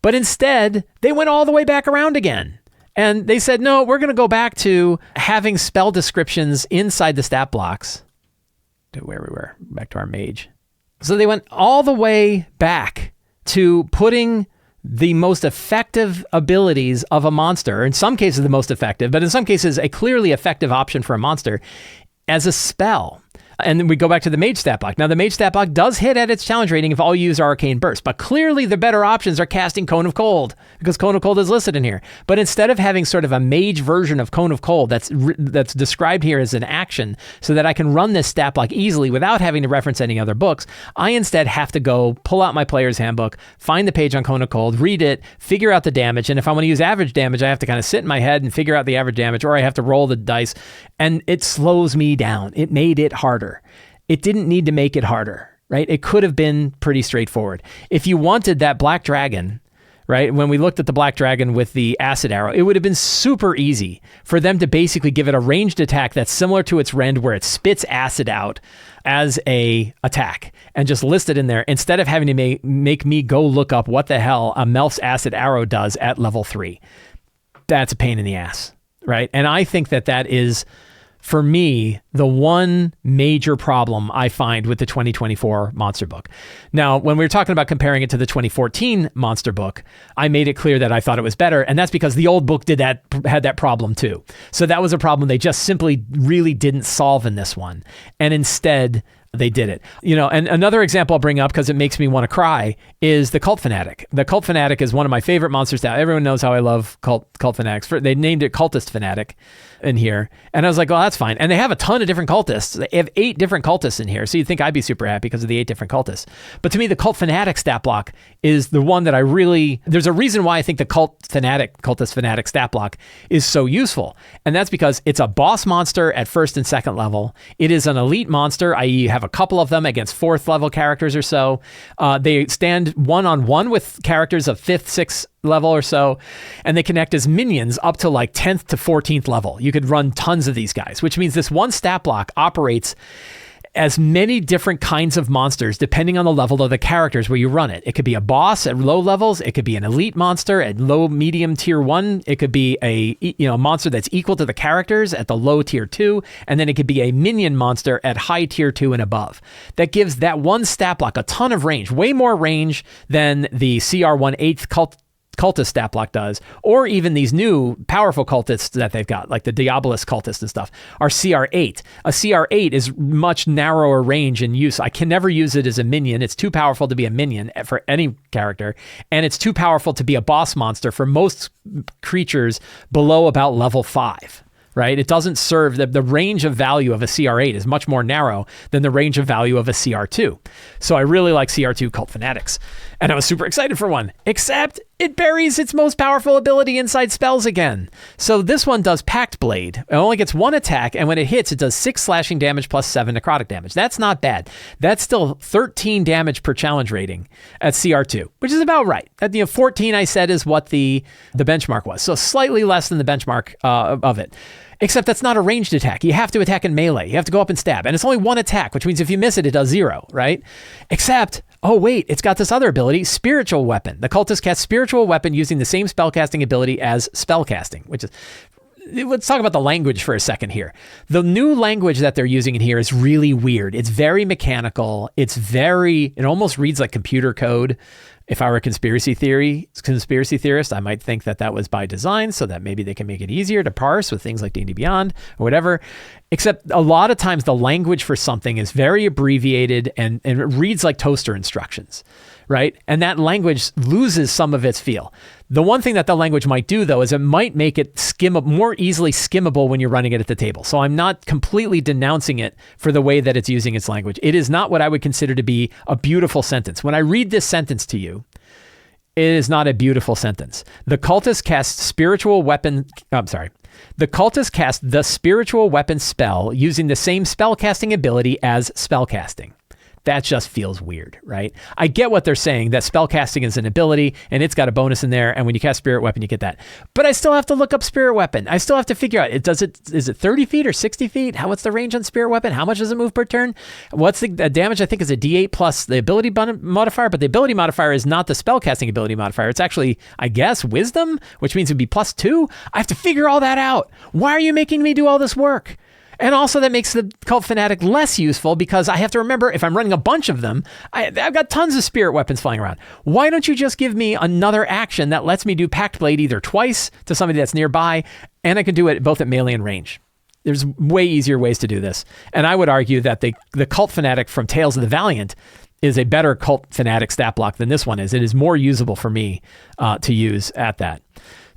[SPEAKER 1] But instead, they went all the way back around again. And they said, no, we're going to go back to having spell descriptions inside the stat blocks. To where we were, back to our mage. So they went all the way back to putting the most effective abilities of a monster, in some cases the most effective, but in some cases a clearly effective option for a monster, as a spell. And then we go back to the mage stat block. Now, the mage stat block does hit at its challenge rating if all you use are arcane burst, but clearly the better options are casting Cone of Cold, because Cone of Cold is listed in here. But instead of having sort of a mage version of Cone of Cold that's described here as an action so that I can run this stat block easily without having to reference any other books, I instead have to go pull out my player's handbook, find the page on Cone of Cold, read it, figure out the damage, and if I want to use average damage, I have to kind of sit in my head and figure out the average damage, or I have to roll the dice, and it slows me down. It made it harder. It didn't need to make it harder, right? It could have been pretty straightforward. If you wanted that black dragon, right? When we looked at the black dragon with the acid arrow, it would have been super easy for them to basically give it a ranged attack that's similar to its rend, where it spits acid out as a attack and just list it in there instead of having to make me go look up what the hell a Melf's acid arrow does at level 3. That's a pain in the ass, right? And I think that is, for me, the one major problem I find with the 2024 monster book. Now, when we were talking about comparing it to the 2014 monster book, I made it clear that I thought it was better, and that's because the old book had that problem too. So that was a problem they just simply really didn't solve in this one. And instead, they did it. And another example I'll bring up, because it makes me want to cry, is the Cult Fanatic. The Cult Fanatic is one of my favorite monsters now. Everyone knows how I love Cult Fanatics. They named it Cultist Fanatic in here. And I was like, well, that's fine. And they have a ton of different cultists. They have 8 different cultists in here. So you'd think I'd be super happy because of the 8 different cultists. But to me, the Cult Fanatic stat block is the one that there's a reason why I think the Cultist Fanatic stat block is so useful. And that's because it's a boss monster at 1st and 2nd level. It is an elite monster, i.e. you have a couple of them against 4th level characters or so. They stand one-on-one with characters of 5th, 6th level or so, and they connect as minions up to like 10th to 14th level. You could run tons of these guys, which means this one stat block operates as many different kinds of monsters depending on the level of the characters where you run it. It could be a boss at low levels. It could be an elite monster at low, medium tier 1. It could be a monster that's equal to the characters at the low tier 2. And then it could be a minion monster at high tier 2 and above. That gives that one stat block a ton of range, way more range than the CR 1/8 cultist stat block does, or even these new powerful cultists that they've got, like the Diabolus cultist and stuff, are CR8. A CR8 is much narrower range in use. I can never use it as a minion. It's too powerful to be a minion for any character, and it's too powerful to be a boss monster for most creatures below about level 5. Right? It doesn't serve the range of value of a CR8 is much more narrow than the range of value of a CR2. So I really like CR2 Cult Fanatics. And I was super excited for one, except it buries its most powerful ability inside spells again. So this one does Pact Blade. It only gets 1 attack, and when it hits, it does 6 slashing damage plus 7 necrotic damage. That's not bad. That's still 13 damage per challenge rating at CR2, which is about right. At 14, I said, is what the benchmark was. So slightly less than the benchmark of it. Except that's not a ranged attack. You have to attack in melee. You have to go up and stab. And it's only 1 attack, which means if you miss it, it does 0, right? Except, oh wait, it's got this other ability, Spiritual Weapon. The cultist casts Spiritual Weapon using the same spellcasting ability as spellcasting, which is... Let's talk about the language for a second here. The new language that they're using in here is really weird. It's very mechanical. It almost reads like computer code. If I were a conspiracy theorist, I might think that was by design so that maybe they can make it easier to parse with things like D&D Beyond or whatever. Except a lot of times the language for something is very abbreviated and it reads like toaster instructions, right? And that language loses some of its feel. The one thing that the language might do, though, is it might make it more easily skimmable when you're running it at the table. So I'm not completely denouncing it for the way that it's using its language. It is not what I would consider to be a beautiful sentence. When I read this sentence to you, it is not a beautiful sentence. The cultist cast the spiritual weapon spell using the same spellcasting ability as spellcasting. That just feels weird, right? I get what they're saying, that spellcasting is an ability and it's got a bonus in there, and when you cast Spirit Weapon, you get that. But I still have to look up Spirit Weapon. I still have to figure out, is it 30 feet or 60 feet? What's the range on Spirit Weapon? How much does it move per turn? What's the damage? I think is a D8 plus the ability modifier, but the ability modifier is not the spellcasting ability modifier. It's actually, I guess, Wisdom, which means it'd be +2. I have to figure all that out. Why are you making me do all this work? And also that makes the Cult Fanatic less useful because I have to remember if I'm running a bunch of them, I've got tons of spirit weapons flying around. Why don't you just give me another action that lets me do Pact Blade either twice to somebody that's nearby, and I can do it both at melee and range? There's way easier ways to do this. And I would argue that the Cult Fanatic from Tales of the Valiant is a better Cult Fanatic stat block than this one is. It is more usable for me to use at that.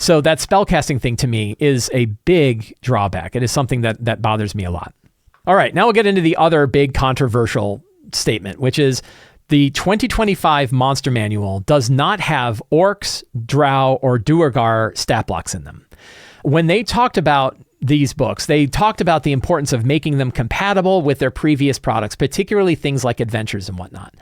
[SPEAKER 1] So that spellcasting thing to me is a big drawback. It is something that bothers me a lot. All right, now we'll get into the other big controversial statement, which is the 2025 Monster Manual does not have Orcs, Drow, or Duergar stat blocks in them. When they talked about these books, they talked about the importance of making them compatible with their previous products, particularly things like adventures and whatnot.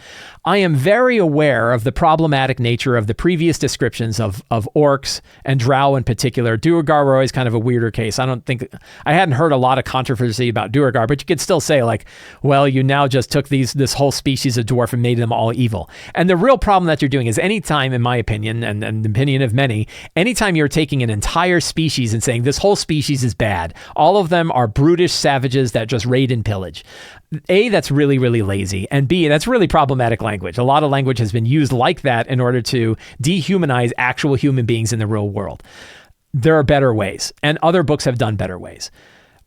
[SPEAKER 1] I am very aware of the problematic nature of the previous descriptions of Orcs and Drow in particular. Duergar were always kind of a weirder case. I hadn't heard a lot of controversy about Duergar, but you could still say like, well, you now just took this whole species of dwarf and made them all evil. And the real problem that you're doing is anytime, in my opinion, and the opinion of many, anytime you're taking an entire species and saying this whole species is bad, all of them are brutish savages that just raid and pillage. A, that's really, really lazy. And B, that's really problematic language. A lot of language has been used like that in order to dehumanize actual human beings in the real world. There are better ways, and other books have done better ways.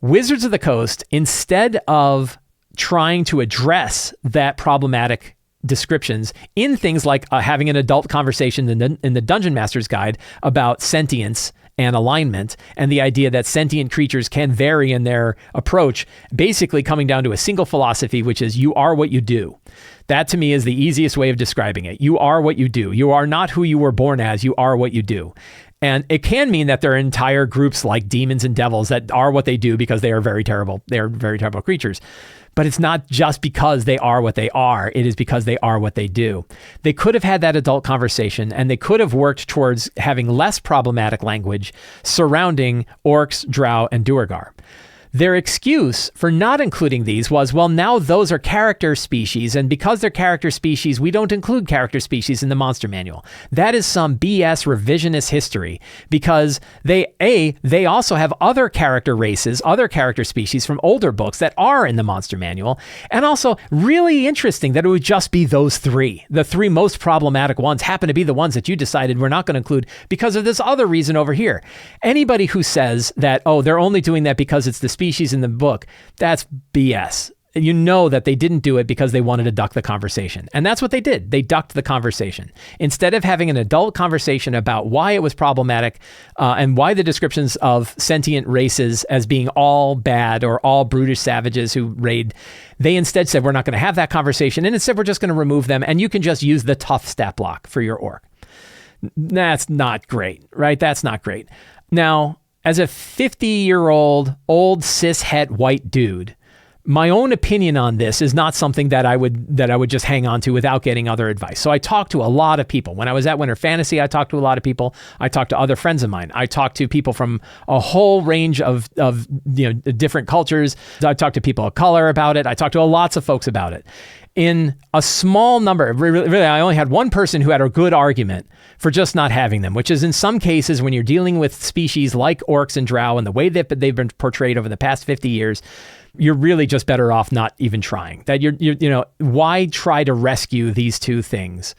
[SPEAKER 1] Wizards of the Coast, instead of trying to address that problematic descriptions in things like having an adult conversation in the Dungeon Master's Guide about sentience and alignment, and the idea that sentient creatures can vary in their approach, basically coming down to a single philosophy, which is you are what you do. That to me is the easiest way of describing it. You are what you do. You are not who you were born as. You are what you do. And it can mean that there are entire groups like demons and devils that are what they do because they are very terrible. They are very terrible creatures. But it's not just because they are what they are. It is because they are what they do. They could have had that adult conversation, and they could have worked towards having less problematic language surrounding Orcs, Drow, and Duergar. Their excuse for not including these was, well, now those are character species, and because they're character species, we don't include character species in the Monster Manual. That is some BS revisionist history, because they also have other character races, other character species from older books that are in the Monster Manual, and also really interesting that it would just be those three. The three most problematic ones happen to be the ones that you decided we're not going to include because of this other reason over here. Anybody who says that, oh, they're only doing that because it's the species in the book, that's BS. You know that they didn't do it because they wanted to duck the conversation. And that's what they did. They ducked the conversation. Instead of having an adult conversation about why it was problematic and why the descriptions of sentient races as being all bad or all brutish savages who raid, they instead said, we're not going to have that conversation. And instead, we're just going to remove them. And you can just use the tough stat block for your orc. That's not great, right? That's not great. Now, as a 50-year-old old cishet white dude, my own opinion on this is not something that I would just hang on to without getting other advice. So I talked to a lot of people. When I was at Winter Fantasy, I talked to a lot of people. I talked to other friends of mine. I talked to people from a whole range of different cultures. I talked to people of color about it. I talked to lots of folks about it. In a small number, really, I only had one person who had a good argument for just not having them, which is in some cases when you're dealing with species like Orcs and Drow and the way that they've been portrayed over the past 50 years, you're really just better off not even trying. That why try to rescue these two things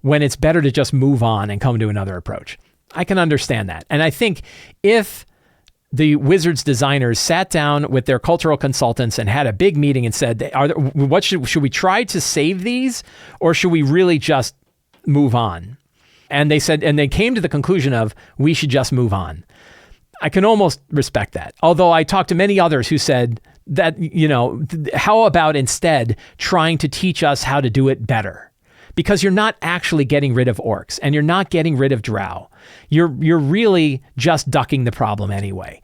[SPEAKER 1] when it's better to just move on and come to another approach. I can understand that. And I think if the Wizards designers sat down with their cultural consultants and had a big meeting and said, should we try to save these, or should we really just move on? And they said, and they came to the conclusion of, we should just move on. I can almost respect that. Although I talked to many others who said that, how about instead trying to teach us how to do it better? Because you're not actually getting rid of orcs and you're not getting rid of drow. You're really just ducking the problem anyway.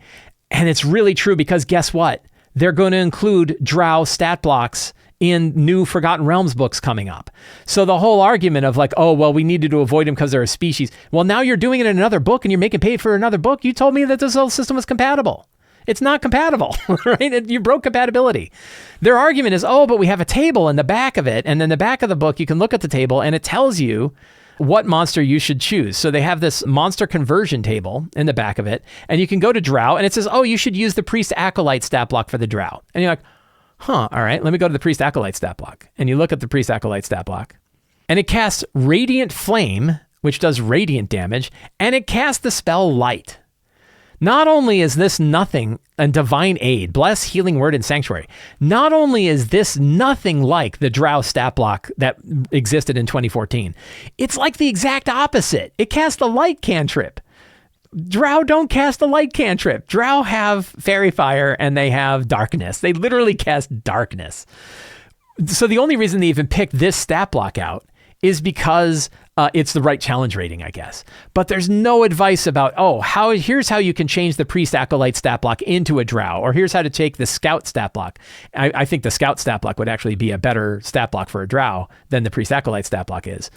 [SPEAKER 1] And it's really true because guess what? They're going to include drow stat blocks in new Forgotten Realms books coming up. So the whole argument of like, oh, well, we needed to avoid them because they're a species. Well, now you're doing it in another book and you're making paid for another book. You told me that this whole system was compatible. It's not compatible, right? You broke compatibility. Their argument is, oh, but we have a table in the back of it. And in the back of the book, you can look at the table and it tells you what monster you should choose. So they have this monster conversion table in the back of it. And you can go to Drow and it says, oh, you should use the Priest Acolyte stat block for the Drow. And you're like, all right, let me go to the Priest Acolyte stat block. And you look at the Priest Acolyte stat block. And it casts Radiant Flame, which does radiant damage. And it casts the spell Light. Not only is this nothing, and Divine Aid, Bless, Healing Word, and Sanctuary. Not only is this nothing like the Drow stat block that existed in 2014, it's like the exact opposite. It casts the Light cantrip. Drow don't cast the Light cantrip. Drow have Fairy Fire and they have Darkness. They literally cast Darkness. So the only reason they even picked this stat block out is because it's the right challenge rating, I guess. But there's no advice about, here's how you can change the Priest Acolyte stat block into a Drow, or here's how to take the Scout stat block. I think the Scout stat block would actually be a better stat block for a Drow than the Priest Acolyte stat block is.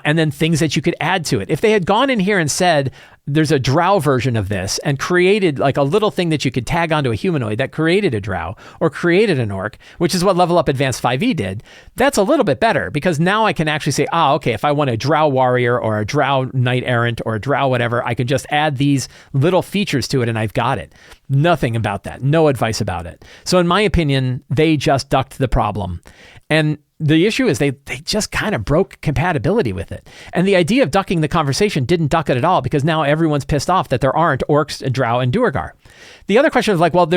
[SPEAKER 1] And then things that you could add to it. If they had gone in here and said, there's a Drow version of this and created like a little thing that you could tag onto a humanoid that created a Drow or created an Orc, which is what Level Up Advanced 5e did, that's a little bit better because now I can actually say, okay, if I want a Drow warrior or a Drow knight errant or a Drow whatever, I can just add these little features to it and I've got it. Nothing about that. No advice about it. So in my opinion, they just ducked the problem. And the issue is they just kind of broke compatibility with it. And the idea of ducking the conversation didn't duck it at all because now everyone's pissed off that there aren't Orcs, Drow, and Duergar. The other question is like, well,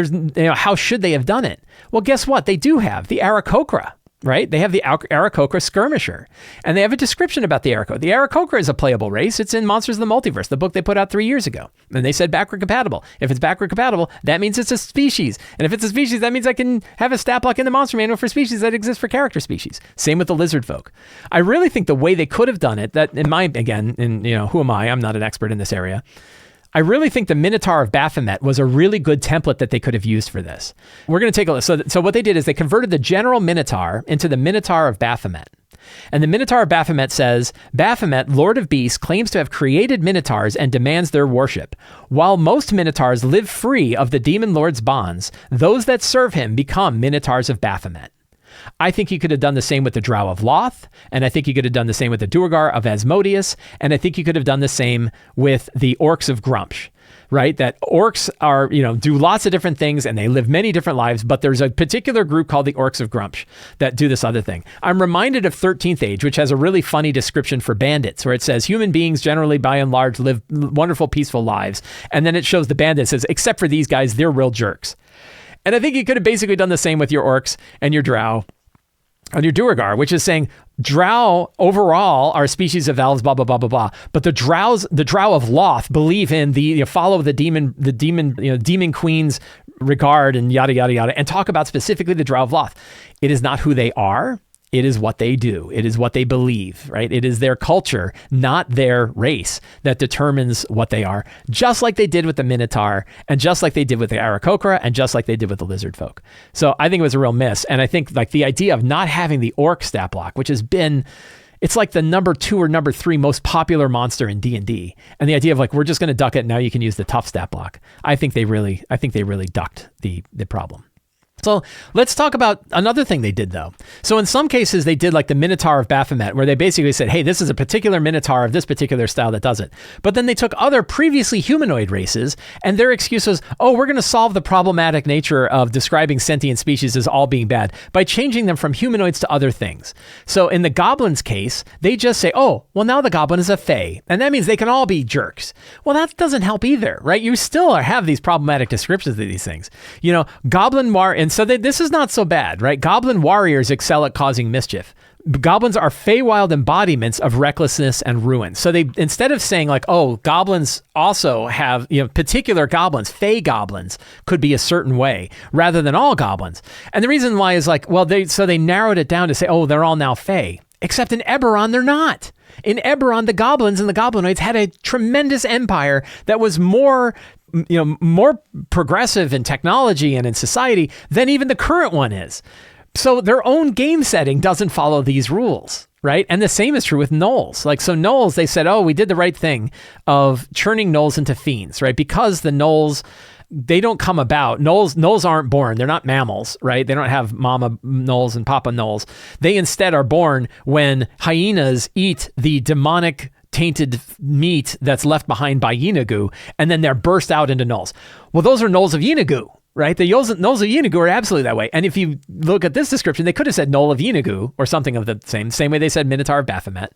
[SPEAKER 1] how should they have done it? Well, guess what? They do have the Aarakocra, right? They have the Aarakocra Skirmisher. And they have a description about the Aarakocra. The Aarakocra is a playable race. It's in Monsters of the Multiverse, the book they put out 3 years ago. And they said backward compatible. If it's backward compatible, that means it's a species. And if it's a species, that means I can have a stat block in the monster manual for species that exist for character species. Same with the lizard folk. I really think the way they could have done it, that who am I? I'm not an expert in this area. I really think the Minotaur of Baphomet was a really good template that they could have used for this. We're going to take a look. So what they did is they converted the general Minotaur into the Minotaur of Baphomet. And the Minotaur of Baphomet says, Baphomet, Lord of Beasts, claims to have created Minotaurs and demands their worship. While most Minotaurs live free of the Demon Lord's bonds, those that serve him become Minotaurs of Baphomet. I think you could have done the same with the Drow of Loth, and I think you could have done the same with the Duergar of Asmodeus, and I think you could have done the same with the Orcs of Grumpsh, right? That orcs are, do lots of different things and they live many different lives, but there's a particular group called the Orcs of Grumpsh that do this other thing. I'm reminded of 13th Age, which has a really funny description for bandits, where it says human beings generally by and large live wonderful, peaceful lives. And then it shows the bandits says, except for these guys, they're real jerks. And I think you could have basically done the same with your Orcs and your Drow and your Duergar, which is saying Drow overall are a species of elves, blah, blah, blah, blah, blah. But the Drow of Loth believe in follow the demon queen's regard and yada, yada, yada, and talk about specifically the Drow of Loth. It is not who they are. It is what they do. It is what they believe, right? It is their culture, not their race, that determines what they are, just like they did with the Minotaur, and just like they did with the Aarakocra, and just like they did with the lizard folk. So I think it was a real miss. And I think like the idea of not having the Orc stat block, which has been, it's like the number 2 or number 3 most popular monster in D&D. And the idea of like, we're just going to duck it. Now you can use the tough stat block. I think they really ducked the problem. So let's talk about another thing they did, though. So in some cases, they did like the Minotaur of Baphomet, where they basically said, hey, this is a particular Minotaur of this particular style that does it. But then they took other previously humanoid races, and their excuse was, oh, we're going to solve the problematic nature of describing sentient species as all being bad by changing them from humanoids to other things. So in the goblins case, they just say, oh, well, now the goblin is a fae, and that means they can all be jerks. Well, that doesn't help either, right? You still have these problematic descriptions of these things. You know, and so this is not so bad, right? Goblin warriors excel at causing mischief. Goblins are Feywild embodiments of recklessness and ruin. So they, instead of saying like, oh, goblins also have, particular goblins, Fey goblins could be a certain way rather than all goblins. And the reason why is like, well, they narrowed it down to say, oh, they're all now Fey. Except in Eberron, they're not. In Eberron, the goblins and the goblinoids had a tremendous empire that was more progressive in technology and in society than even the current one is. So their own game setting doesn't follow these rules, right? And the same is true with gnolls. Like, so gnolls, they said, oh, we did the right thing of churning gnolls into fiends, right? Because the gnolls, they don't come about. Gnolls aren't born. They're not mammals, right? They don't have mama gnolls and papa gnolls. They instead are born when hyenas eat the demonic tainted meat that's left behind by Yeenoghu, and then they're burst out into gnolls. Well, those are gnolls of Yeenoghu, right? The gnolls of Yeenoghu are absolutely that way. And if you look at this description, they could have said Gnoll of Yeenoghu or something of the same way they said Minotaur of Baphomet,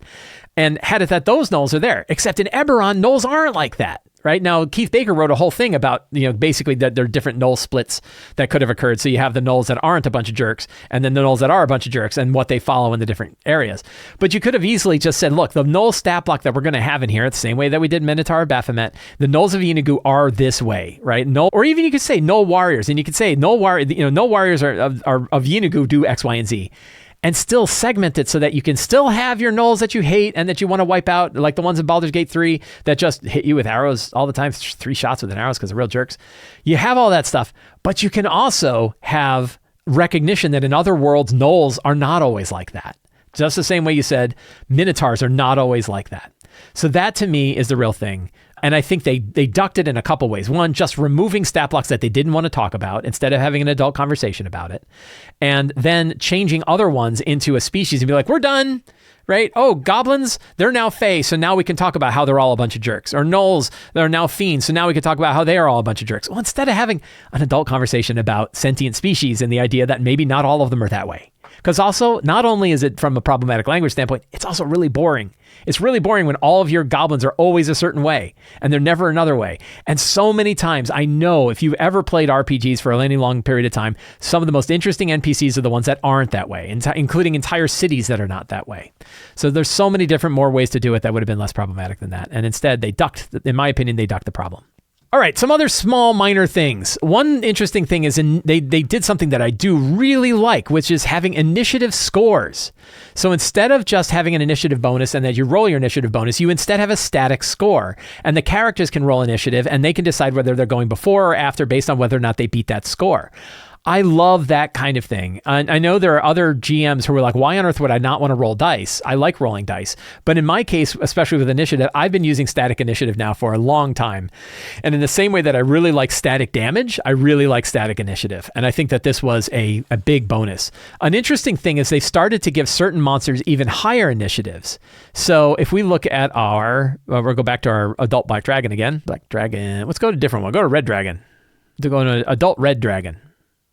[SPEAKER 1] and had it that those gnolls are there. Except in Eberron, gnolls aren't like that. Right now, Keith Baker wrote a whole thing about, basically that there are different gnoll splits that could have occurred. So you have the gnolls that aren't a bunch of jerks, and then the gnolls that are a bunch of jerks, and what they follow in the different areas. But you could have easily just said, look, the gnoll stat block that we're going to have in here, the same way that we did Minotaur of Baphomet, the gnolls of Yeenoghu are this way, right? Or even you could say gnoll warriors, and you could say gnoll warriors are of Yeenoghu do X, Y, and Z. And still segment it so that you can still have your gnolls that you hate and that you want to wipe out, like the ones in Baldur's Gate 3 that just hit you with arrows all the time, 3 shots with an arrow because they're real jerks. You have all that stuff, but you can also have recognition that in other worlds, gnolls are not always like that. Just the same way you said minotaurs are not always like that. So that to me is the real thing. And I think they ducked it in a couple ways. One, just removing stat blocks that they didn't want to talk about instead of having an adult conversation about it. And then changing other ones into a species and be like, we're done, right? Oh, goblins, they're now Fey, so now we can talk about how they're all a bunch of jerks. Or gnolls, they're now fiends, so now we can talk about how they are all a bunch of jerks. Well, instead of having an adult conversation about sentient species and the idea that maybe not all of them are that way. Because also, not only is it from a problematic language standpoint, it's also really boring. It's really boring when all of your goblins are always a certain way and they're never another way. And so many times, I know if you've ever played RPGs for any long period of time, some of the most interesting NPCs are the ones that aren't that way, including entire cities that are not that way. So there's so many different more ways to do it that would have been less problematic than that. And instead, in my opinion, they ducked the problem. All right, some other small minor things. One interesting thing is they did something that I do really like, which is having initiative scores. So instead of just having an initiative bonus and that you roll your initiative bonus, you instead have a static score. And the characters can roll initiative and they can decide whether they're going before or after based on whether or not they beat that score. I love that kind of thing. I know there are other GMs who are like, why on earth would I not want to roll dice? I like rolling dice. But in my case, especially with initiative, I've been using static initiative now for a long time. And in the same way that I really like static damage, I really like static initiative. And I think that this was a big bonus. An interesting thing is they started to give certain monsters even higher initiatives. So if we look at we'll go back to our adult black dragon again. Black dragon. Let's go to a different one. Go to red dragon. To go to adult red dragon.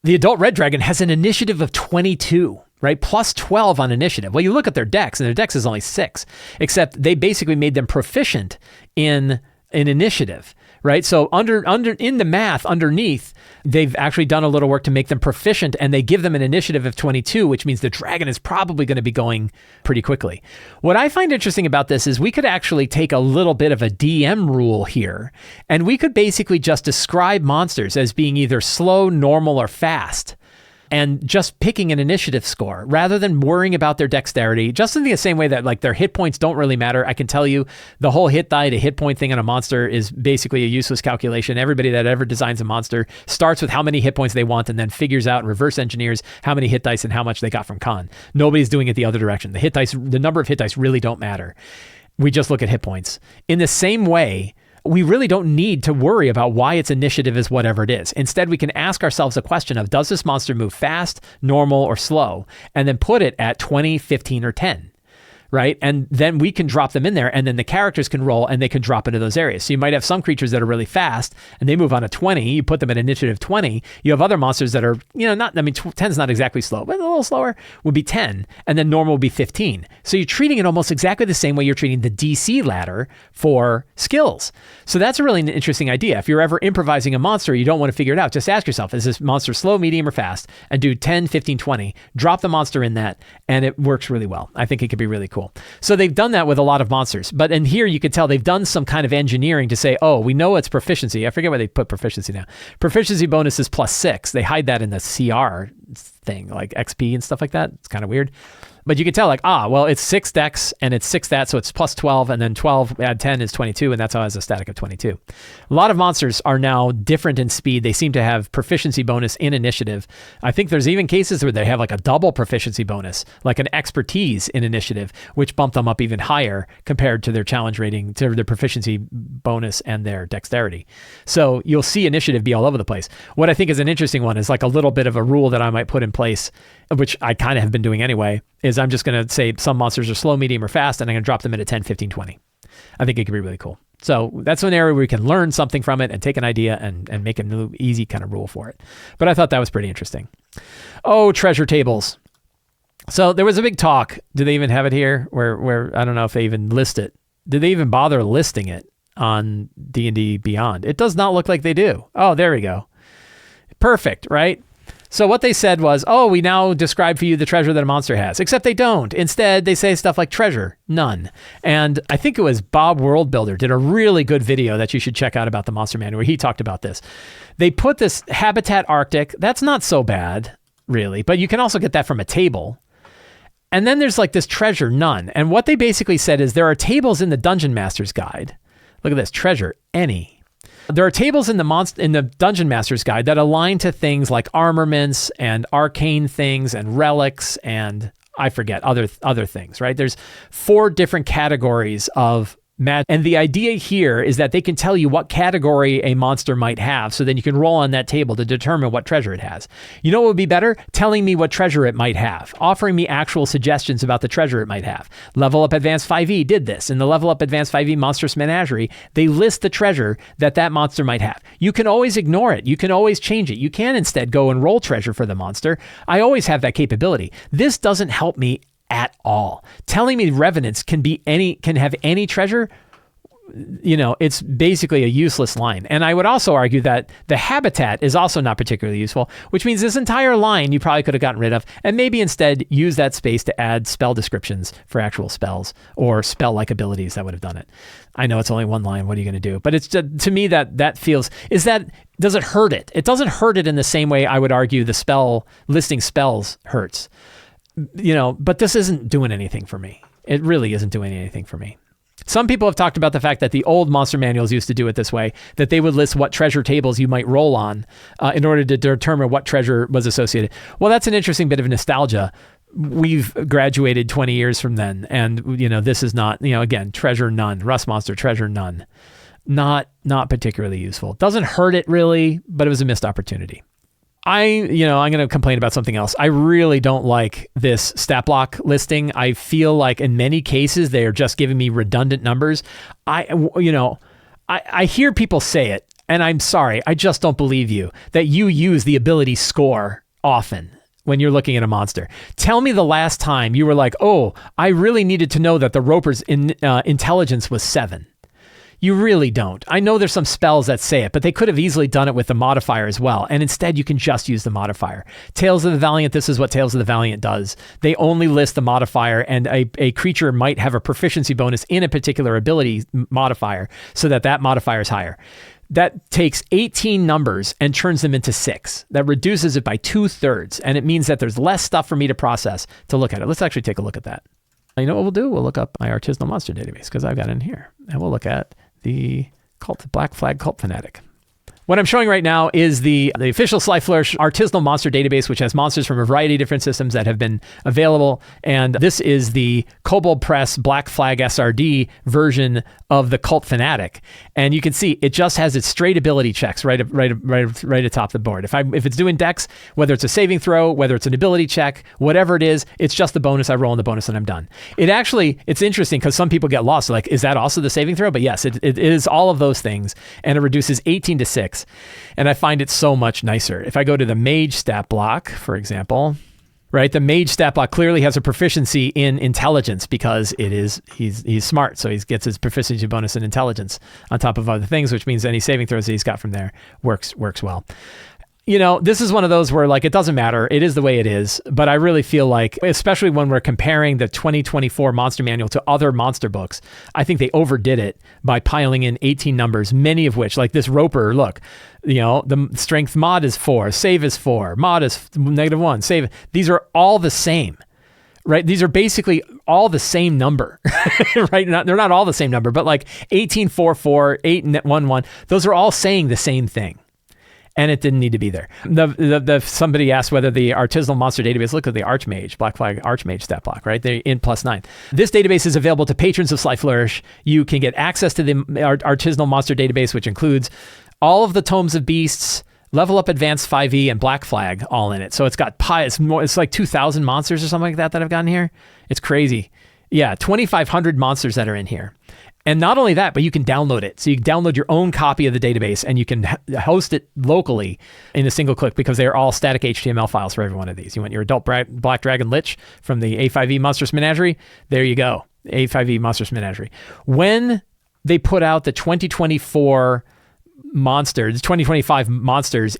[SPEAKER 1] The adult red dragon has an initiative of 22, right? Plus 12 on initiative. Well, you look at their dex, and their dex is only 6, except they basically made them proficient in initiative, right? So in the math underneath, they've actually done a little work to make them proficient, and they give them an initiative of 22, which means the dragon is probably going to be going pretty quickly. What I find interesting about this is we could actually take a little bit of a DM rule here, and we could basically just describe monsters as being either slow, normal, or fast, and just picking an initiative score rather than worrying about their dexterity, just in the same way that like their hit points don't really matter. I can tell you the whole hit die to hit point thing on a monster is basically a useless calculation. Everybody that ever designs a monster starts with how many hit points they want and then figures out and reverse engineers how many hit dice and how much they got from con. Nobody's doing it the other direction. The number of hit dice really don't matter. We just look at hit points. In the same way, we really don't need to worry about why its initiative is whatever it is. Instead, we can ask ourselves a question of, does this monster move fast, normal, or slow? And then put it at 20, 15, or 10. Right? And then we can drop them in there, and then the characters can roll and they can drop into those areas. So you might have some creatures that are really fast and they move on a 20. You put them at initiative 20. You have other monsters that are, 10 is not exactly slow, but a little slower, would be 10. And then normal would be 15. So you're treating it almost exactly the same way you're treating the DC ladder for skills. So that's a really interesting idea. If you're ever improvising a monster, you don't want to figure it out. Just ask yourself, is this monster slow, medium, or fast? And do 10, 15, 20. Drop the monster in that, and it works really well. I think it could be really cool. So they've done that with a lot of monsters. But in here, you can tell they've done some kind of engineering to say, oh, we know it's proficiency. I forget where they put proficiency now. Proficiency bonus is +6. They hide that in the CR thing, like XP and stuff like that. It's kind of weird. But you can tell well, it's 6 dex and it's 6 that, so it's +12, and then 12 add 10 is 22, and that's how it has a static of 22. A lot of monsters are now different in speed. They seem to have proficiency bonus in initiative. I think there's even cases where they have like a double proficiency bonus, like an expertise in initiative, which bump them up even higher compared to their challenge rating, to their proficiency bonus and their dexterity. So you'll see initiative be all over the place. What I think is an interesting one is like a little bit of a rule that I might put in place, which I kind of have been doing anyway, is I'm just going to say some monsters are slow, medium, or fast, and I'm going to drop them into 10, 15, 20. I think it could be really cool. So that's an area where we can learn something from it and take an idea and make a new easy kind of rule for it. But I thought that was pretty interesting. Oh, treasure tables. So there was a big talk. Do they even have it here? Where I don't know if they even list it. Did they even bother listing it on D&D Beyond? It does not look like they do. Oh, there we go. Perfect, right? So what they said was, we now describe for you the treasure that a monster has, except they don't. Instead, they say stuff like treasure, none. And I think it was Bob Worldbuilder did a really good video that you should check out about the Monster Manual where he talked about this. They put this Habitat Arctic. That's not so bad, really, but you can also get that from a table. And then there's like this treasure, none. And what they basically said is there are tables in the Dungeon Master's Guide. Look at this, treasure, any. There are tables in the Dungeon Master's Guide that align to things like armaments and arcane things and relics and I forget other things, right? There's 4 different categories of magic. And the idea here is that they can tell you what category a monster might have, so then you can roll on that table to determine what treasure it has. You know what would be better? Telling me what treasure it might have, offering me actual suggestions about the treasure it might have. Level Up Advanced 5e did this. In the Level Up Advanced 5e Monstrous Menagerie, they list the treasure that monster might have. You can always ignore it. You can always change it. You can instead go and roll treasure for the monster. I always have that capability. This doesn't help me at all. Telling me revenants can have any treasure, it's basically a useless line. And I would also argue that the habitat is also not particularly useful, which means this entire line you probably could have gotten rid of and maybe instead use that space to add spell descriptions for actual spells or spell-like abilities that would have done it. I know it's only one line. What are you going to do? But it's just, to me, that feels, does it hurt it? It doesn't hurt it in the same way I would argue the spell listing spells hurts. But this isn't doing anything for me. It really isn't doing anything for me. Some people have talked about the fact that the old monster manuals used to do it this way, that they would list what treasure tables you might roll on in order to determine what treasure was associated. Well, that's an interesting bit of nostalgia. We've graduated 20 years from then, and this is not, again, treasure none, Rust Monster, treasure none. Not particularly useful. Doesn't hurt it really, but it was a missed opportunity. I'm going to complain about something else. I really don't like this stat block listing. I feel like in many cases, they are just giving me redundant numbers. I hear people say it, and I'm sorry, I just don't believe you, that you use the ability score often when you're looking at a monster. Tell me the last time you were like, I really needed to know that the Roper's intelligence was 7. You really don't. I know there's some spells that say it, but they could have easily done it with the modifier as well. And instead, you can just use the modifier. Tales of the Valiant, this is what Tales of the Valiant does. They only list the modifier, and a creature might have a proficiency bonus in a particular ability modifier so that modifier is higher. That takes 18 numbers and turns them into 6. That reduces it by 2/3. And it means that there's less stuff for me to process to look at it. Let's actually take a look at that. You know what we'll do? We'll look up my artisanal monster database because I've got it in here. And we'll look at the Black Flag Cult Fanatic. What I'm showing right now is the official Sly Flourish artisanal monster database, which has monsters from a variety of different systems that have been available. And this is the Kobold Press Black Flag SRD version of the Cult Fanatic. And you can see it just has its straight ability checks right atop the board. If it's doing decks, whether it's a saving throw, whether it's an ability check, whatever it is, it's just the bonus. I roll in the bonus and I'm done. It's interesting because some people get lost. Like, is that also the saving throw? But yes, it is all of those things. And it reduces 18 to 6. And I find it so much nicer. If I go to the Mage stat block, for example, right, the Mage stat block clearly has a proficiency in intelligence because he's smart, so he gets his proficiency bonus in intelligence on top of other things, which means any saving throws that he's got from there works well. This is one of those where, like, it doesn't matter. It is the way it is. But I really feel like, especially when we're comparing the 2024 Monster Manual to other monster books, I think they overdid it by piling in 18 numbers, many of which, like this Roper, look, the strength mod is 4, save is 4, mod is -1, save. These are all the same, right? These are basically all the same number, right? They're not all the same number, but like 1844, 811, those are all saying the same thing. And it didn't need to be there. Somebody asked whether the artisanal monster database, look at the Archmage, Black Flag Archmage stat block, right? They're in +9. This database is available to patrons of Sly Flourish. You can get access to the artisanal monster database, which includes all of the Tomes of Beasts, Level Up Advanced 5e, and Black Flag all in it. So it's like 2,000 monsters or something like that I've gotten here. It's crazy. Yeah, 2,500 monsters that are in here. And not only that, but you can download it. So you can download your own copy of the database and you can host it locally in a single click because they are all static HTML files for every one of these. You want your adult Black Dragon Lich from the A5e Monstrous Menagerie? There you go. A5e Monstrous Menagerie. When they put out the 2025 monsters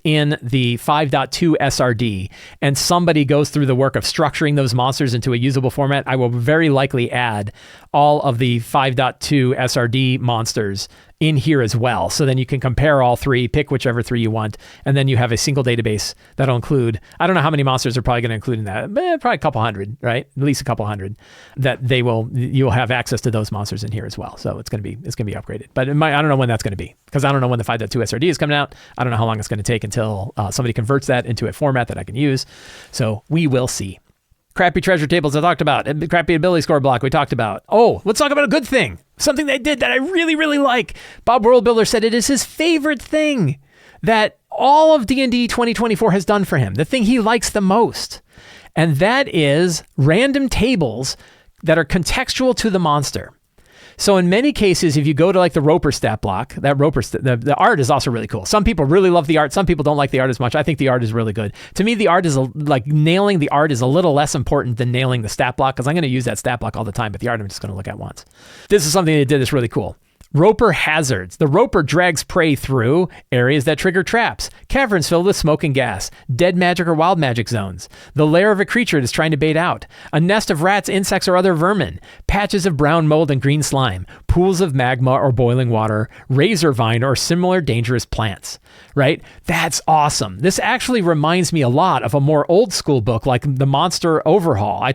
[SPEAKER 1] in the 5.2 SRD, and somebody goes through the work of structuring those monsters into a usable format, I will very likely add all of the 5.2 SRD monsters in here as well. So then you can compare all three, pick whichever three you want, and then you have a single database that'll include, I don't know how many monsters are probably going to include in that, but probably a couple hundred, right? At least a couple hundred that you'll have access to those monsters in here as well. So it's going to be upgraded, but I don't know when that's going to be because I don't know when the 5.2 SRD is coming out. I don't know how long it's going to take until somebody converts that into a format that I can use. So we will see. Crappy treasure tables I talked about. Crappy ability score block we talked about. Oh, let's talk about a good thing. Something they did that I really, really like. Bob Worldbuilder said it is his favorite thing that all of D&D 2024 has done for him. The thing he likes the most. And that is random tables that are contextual to the monster. So in many cases, if you go to like the Roper stat block, the art is also really cool. Some people really love the art. Some people don't like the art as much. I think the art is really good. To me, the art is nailing the art is a little less important than nailing the stat block because I'm going to use that stat block all the time, but the art I'm just going to look at once. This is something they did that's really cool. Roper hazards. The Roper drags prey through areas that trigger traps, caverns filled with smoke and gas, dead magic or wild magic zones, the lair of a creature it is trying to bait out, a nest of rats, insects, or other vermin, patches of brown mold and green slime, pools of magma or boiling water, razor vine, or similar dangerous plants, right? That's awesome. This actually reminds me a lot of a more old school book like the Monster Overhaul. I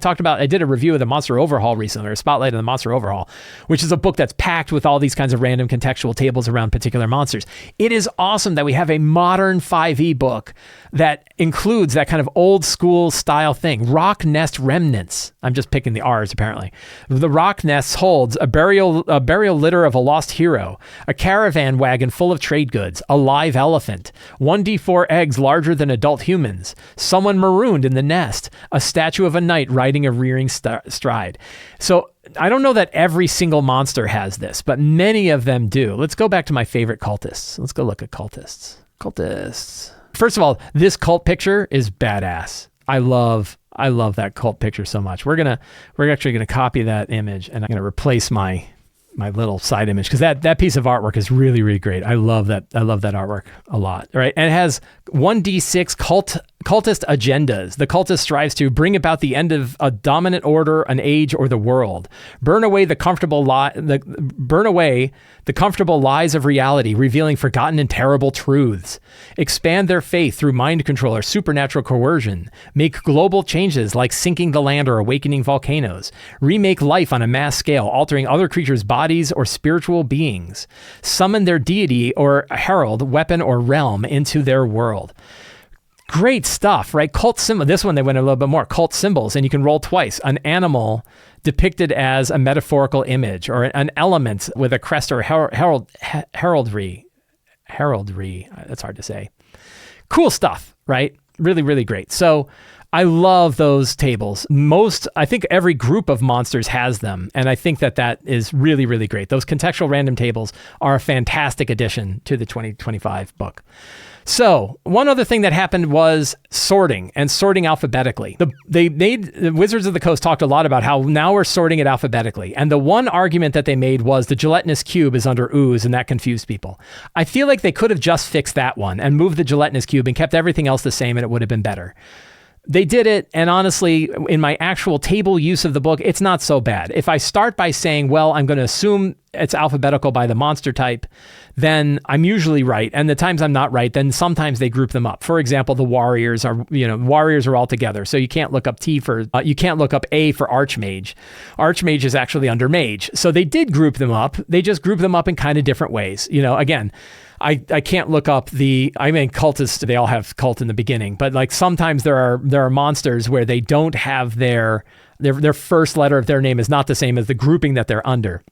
[SPEAKER 1] did a review of the Monster Overhaul recently, or a spotlight on the Monster Overhaul, which is a book that's packed with all these kinds of random contextual tables around particular monsters. It is awesome that we have a modern 5e book that includes that kind of old school style thing. Rock Nest Remnants. I'm just picking the R's apparently. The Rock Nest holds a burial litter of a lost hero, a caravan wagon full of trade goods, a live elephant, 1d4 eggs larger than adult humans, someone marooned in the nest, a statue of a knight riding a rearing stride. So I don't know that every single monster has this, but many of them do. Let's go back to my favorite cultists. Let's go look at cultists. First of all, this cult picture is badass. I love that cult picture so much. We're actually gonna copy that image and I'm gonna replace my little side image because that piece of artwork is really, really great. I love that artwork a lot. Right, and it has 1d6 cultist agendas. The cultist strives to bring about the end of a dominant order, an age, or the world. Burn away the comfortable lies of reality, revealing forgotten and terrible truths. Expand their faith through mind control or supernatural coercion. Make global changes like sinking the land or awakening volcanoes. Remake life on a mass scale, altering other creatures' bodies bodies or spiritual beings. Summon their deity or herald, weapon, or realm into their world. Great stuff, right? Cult symbol. This one, they went a little bit more. Cult symbols, and you can roll twice. An animal depicted as a metaphorical image, or an element with a crest or heraldry. Heraldry. That's hard to say. Cool stuff, right? Really, really great. So I love those tables. I think every group of monsters has them. And I think that is really, really great. Those contextual random tables are a fantastic addition to the 2025 book. So one other thing that happened was sorting alphabetically. The Wizards of the Coast talked a lot about how now we're sorting it alphabetically. And the one argument that they made was the gelatinous cube is under ooze, and that confused people. I feel like they could have just fixed that one and moved the gelatinous cube and kept everything else the same, and it would have been better. They did it, and honestly, in my actual table use of the book, it's not so bad. If I start by saying, well, I'm going to assume it's alphabetical by the monster type, then I'm usually right. And the times I'm not right, then sometimes they group them up. For example, the warriors are all together. So you can't look up A for Archmage. Archmage is actually under Mage. So they did group them up. They just group them up in kind of different ways. Again, I can't look up cultists, they all have cult in the beginning, but like sometimes there are monsters where they don't have their first letter of their name is not the same as the grouping that they're under.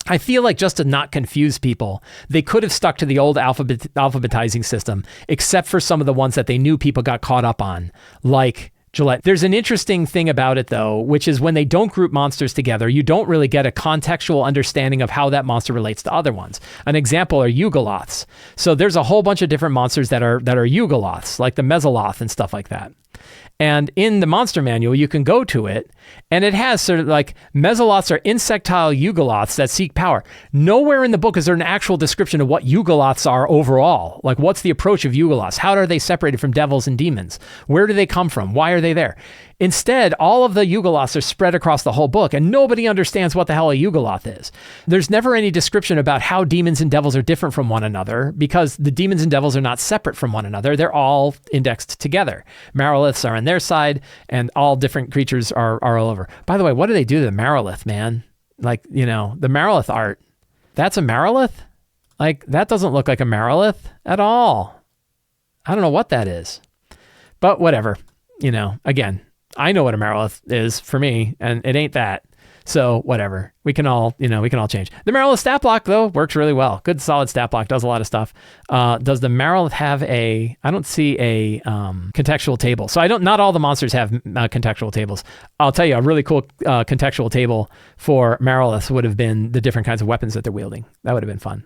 [SPEAKER 1] I feel like just to not confuse people, they could have stuck to the old alphabetizing system, except for some of the ones that they knew people got caught up on, like Gillette. There's an interesting thing about it, though, which is when they don't group monsters together, you don't really get a contextual understanding of how that monster relates to other ones. An example are Yugoloths. So there's a whole bunch of different monsters that are Yugoloths, like the Mesoloth and stuff like that. And in the monster manual, you can go to it, and it has sort of like Mesoloths are insectile Yugoloths that seek power. Nowhere in the book is there an actual description of what Yugoloths are overall. Like, what's the approach of Yugoloths? How are they separated from devils and demons? Where do they come from? Why are they there? Instead, all of the Yugoloths are spread across the whole book, and nobody understands what the hell a Yugoloth is. There's never any description about how demons and devils are different from one another, because the demons and devils are not separate from one another. They're all indexed together. Maroliths are on their side, and all different creatures are all over. By the way, what do they do to the Marolith, man? Like, the Marolith art. That's a Marolith? Like, that doesn't look like a Marolith at all. I don't know what that is. But whatever. Again, I know what a Marolith is for me, and it ain't that. So whatever, we can all change. The Marolith stat block, though, works really well. Good solid stat block, does a lot of stuff. Does the Marolith have I don't see a contextual table. So not all the monsters have contextual tables. I'll tell you, a really cool contextual table for Maroliths would have been the different kinds of weapons that they're wielding. That would have been fun.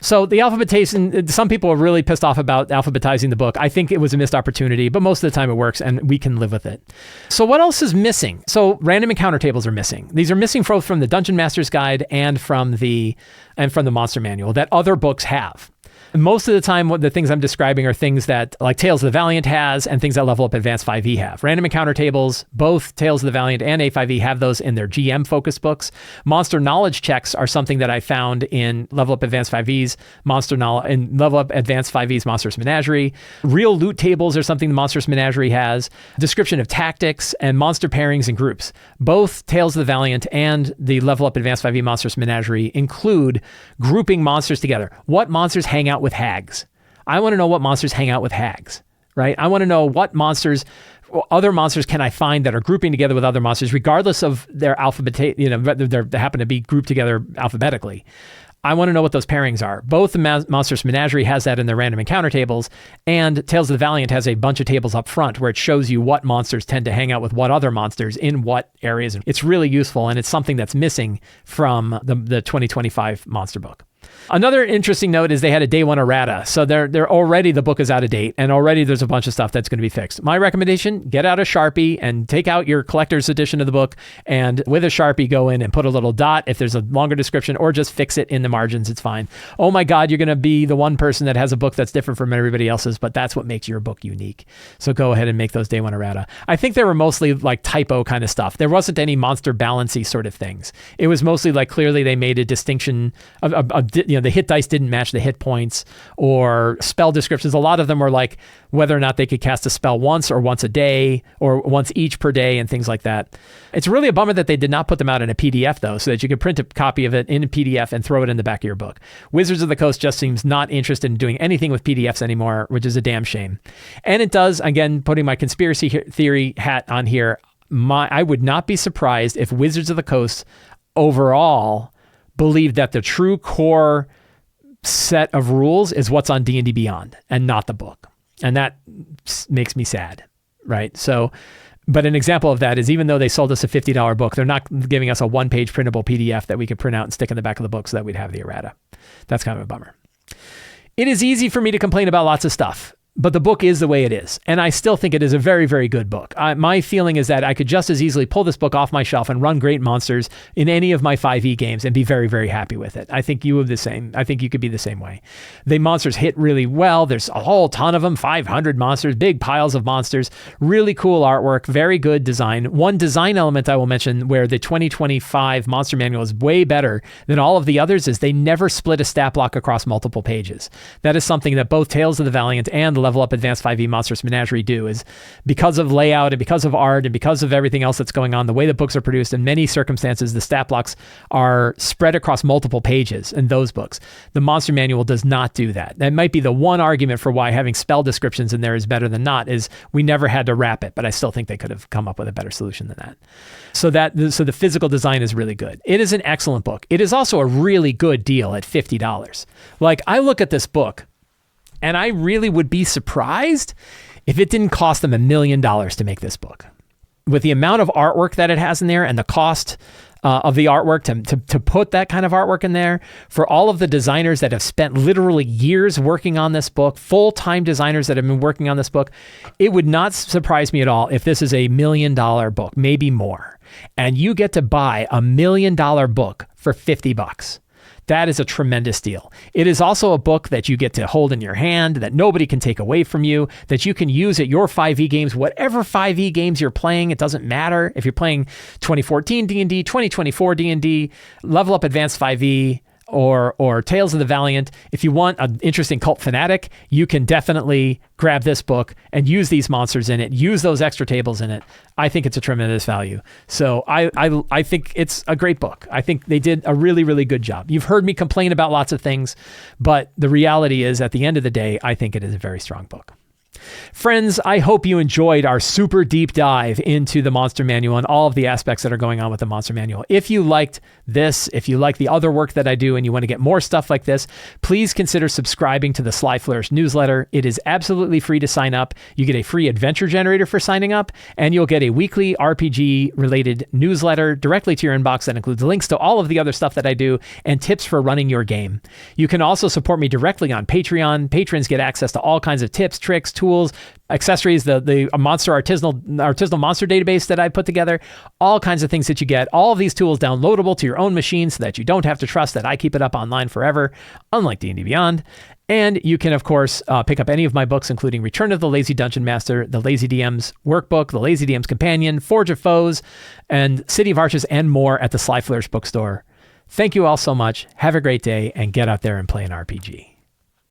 [SPEAKER 1] So the alphabetization, some people are really pissed off about alphabetizing the book. I think it was a missed opportunity, but most of the time it works and we can live with it. So what else is missing? So random encounter tables are missing. These are missing both from the Dungeon Master's Guide and from the Monster Manual that other books have. Most of the time, the things I'm describing are things that like Tales of the Valiant has and things that Level Up Advanced 5e have. Random encounter tables, both Tales of the Valiant and A5e have those in their GM focus books. Monster knowledge checks are something that I found in Level Up Advanced 5e's Level Up Advanced 5e's Monsters Menagerie. Real loot tables are something the Monsters Menagerie has. Description of tactics and monster pairings and groups. Both Tales of the Valiant and the Level Up Advanced 5e Monsters Menagerie include grouping monsters together. What monsters hang out with hags? I want to know what monsters hang out with hags, right? I want to know what other monsters can I find that are grouping together with other monsters, regardless of their whether they happen to be grouped together alphabetically. I want to know what those pairings are. Both the Monsters Menagerie has that in their random encounter tables, and Tales of the Valiant has a bunch of tables up front where it shows you what monsters tend to hang out with what other monsters in what areas. It's really useful, and it's something that's missing from the 2025 monster book. Another interesting note is they had a day one errata. So they're already, the book is out of date, and already there's a bunch of stuff that's going to be fixed. My recommendation, get out a Sharpie and take out your collector's edition of the book, and with a Sharpie go in and put a little dot if there's a longer description, or just fix it in the margins. It's fine. Oh my God, you're going to be the one person that has a book that's different from everybody else's, but that's what makes your book unique. So go ahead and make those day one errata. I think they were mostly like typo kind of stuff. There wasn't any monster balancy sort of things. It was mostly like clearly they made a distinction, a the hit dice didn't match the hit points, or spell descriptions. A lot of them were like whether or not they could cast a spell once or once a day or once each per day and things like that. It's really a bummer that they did not put them out in a PDF though, so that you could print a copy of it in a PDF and throw it in the back of your book. Wizards of the Coast just seems not interested in doing anything with PDFs anymore, which is a damn shame. And it does, again, putting my conspiracy theory hat on here, I would not be surprised if Wizards of the Coast overall believed that the true core set of rules is what's on D&D Beyond and not the book. And that makes me sad, right? So, but an example of that is even though they sold us a $50 book, they're not giving us a one-page printable PDF that we could print out and stick in the back of the book so that we'd have the errata. That's kind of a bummer. It is easy for me to complain about lots of stuff, but the book is the way it is. And I still think it is a very, very good book. My feeling is that I could just as easily pull this book off my shelf and run great monsters in any of my 5e games and be very, very happy with it. I think you have the same. I think you could be the same way. The monsters hit really well. There's a whole ton of them, 500 monsters, big piles of monsters, really cool artwork, very good design. One design element I will mention where the 2025 Monster Manual is way better than all of the others is they never split a stat block across multiple pages. That is something that both Tales of the Valiant and the Level Up Advanced 5e Monsters Menagerie do, is because of layout and because of art and because of everything else that's going on, the way the books are produced, in many circumstances, the stat blocks are spread across multiple pages in those books. The Monster Manual does not do that. That might be the one argument for why having spell descriptions in there is better than not, is we never had to wrap it, but I still think they could have come up with a better solution than that. So the physical design is really good. It is an excellent book. It is also a really good deal at $50. Like, I look at this book, and I really would be surprised if it didn't cost them $1 million to make this book. With the amount of artwork that it has in there and the cost of the artwork to put that kind of artwork in there, for all of the designers that have spent literally years working on this book, full-time designers that have been working on this book, it would not surprise me at all if this is a $1 million book, maybe more. And you get to buy a $1 million book for $50. That is a tremendous deal. It is also a book that you get to hold in your hand, that nobody can take away from you, that you can use at your 5e games, whatever 5e games you're playing. It doesn't matter if you're playing 2014 D&D, 2024 D&D, Level Up Advanced 5e, or Tales of the Valiant. If you want an interesting cult fanatic, you can definitely grab this book and use these monsters in it, use those extra tables in it. I think it's a tremendous value. So I think it's a great book. I think they did a really, really good job. You've heard me complain about lots of things, but the reality is, at the end of the day, I think it is a very strong book. Friends, I hope you enjoyed our super deep dive into the Monster Manual and all of the aspects that are going on with the Monster Manual. If you liked this, if you like the other work that I do and you want to get more stuff like this, please consider subscribing to the Sly Flourish newsletter. It is absolutely free to sign up. You get a free adventure generator for signing up, and you'll get a weekly RPG-related newsletter directly to your inbox that includes links to all of the other stuff that I do and tips for running your game. You can also support me directly on Patreon. Patrons get access to all kinds of tips, tricks, tools, accessories, the monster artisanal monster database that I put together, all kinds of things that you get. All of these tools downloadable to your own machine so that you don't have to trust that I keep it up online forever, unlike D&D Beyond. And you can, of course, pick up any of my books, including Return of the Lazy Dungeon Master, the Lazy DM's Workbook, the Lazy DM's Companion, Forge of Foes, and City of Arches, and more at the Sly Flourish bookstore. Thank you all so much. Have a great day, and get out there and play an RPG.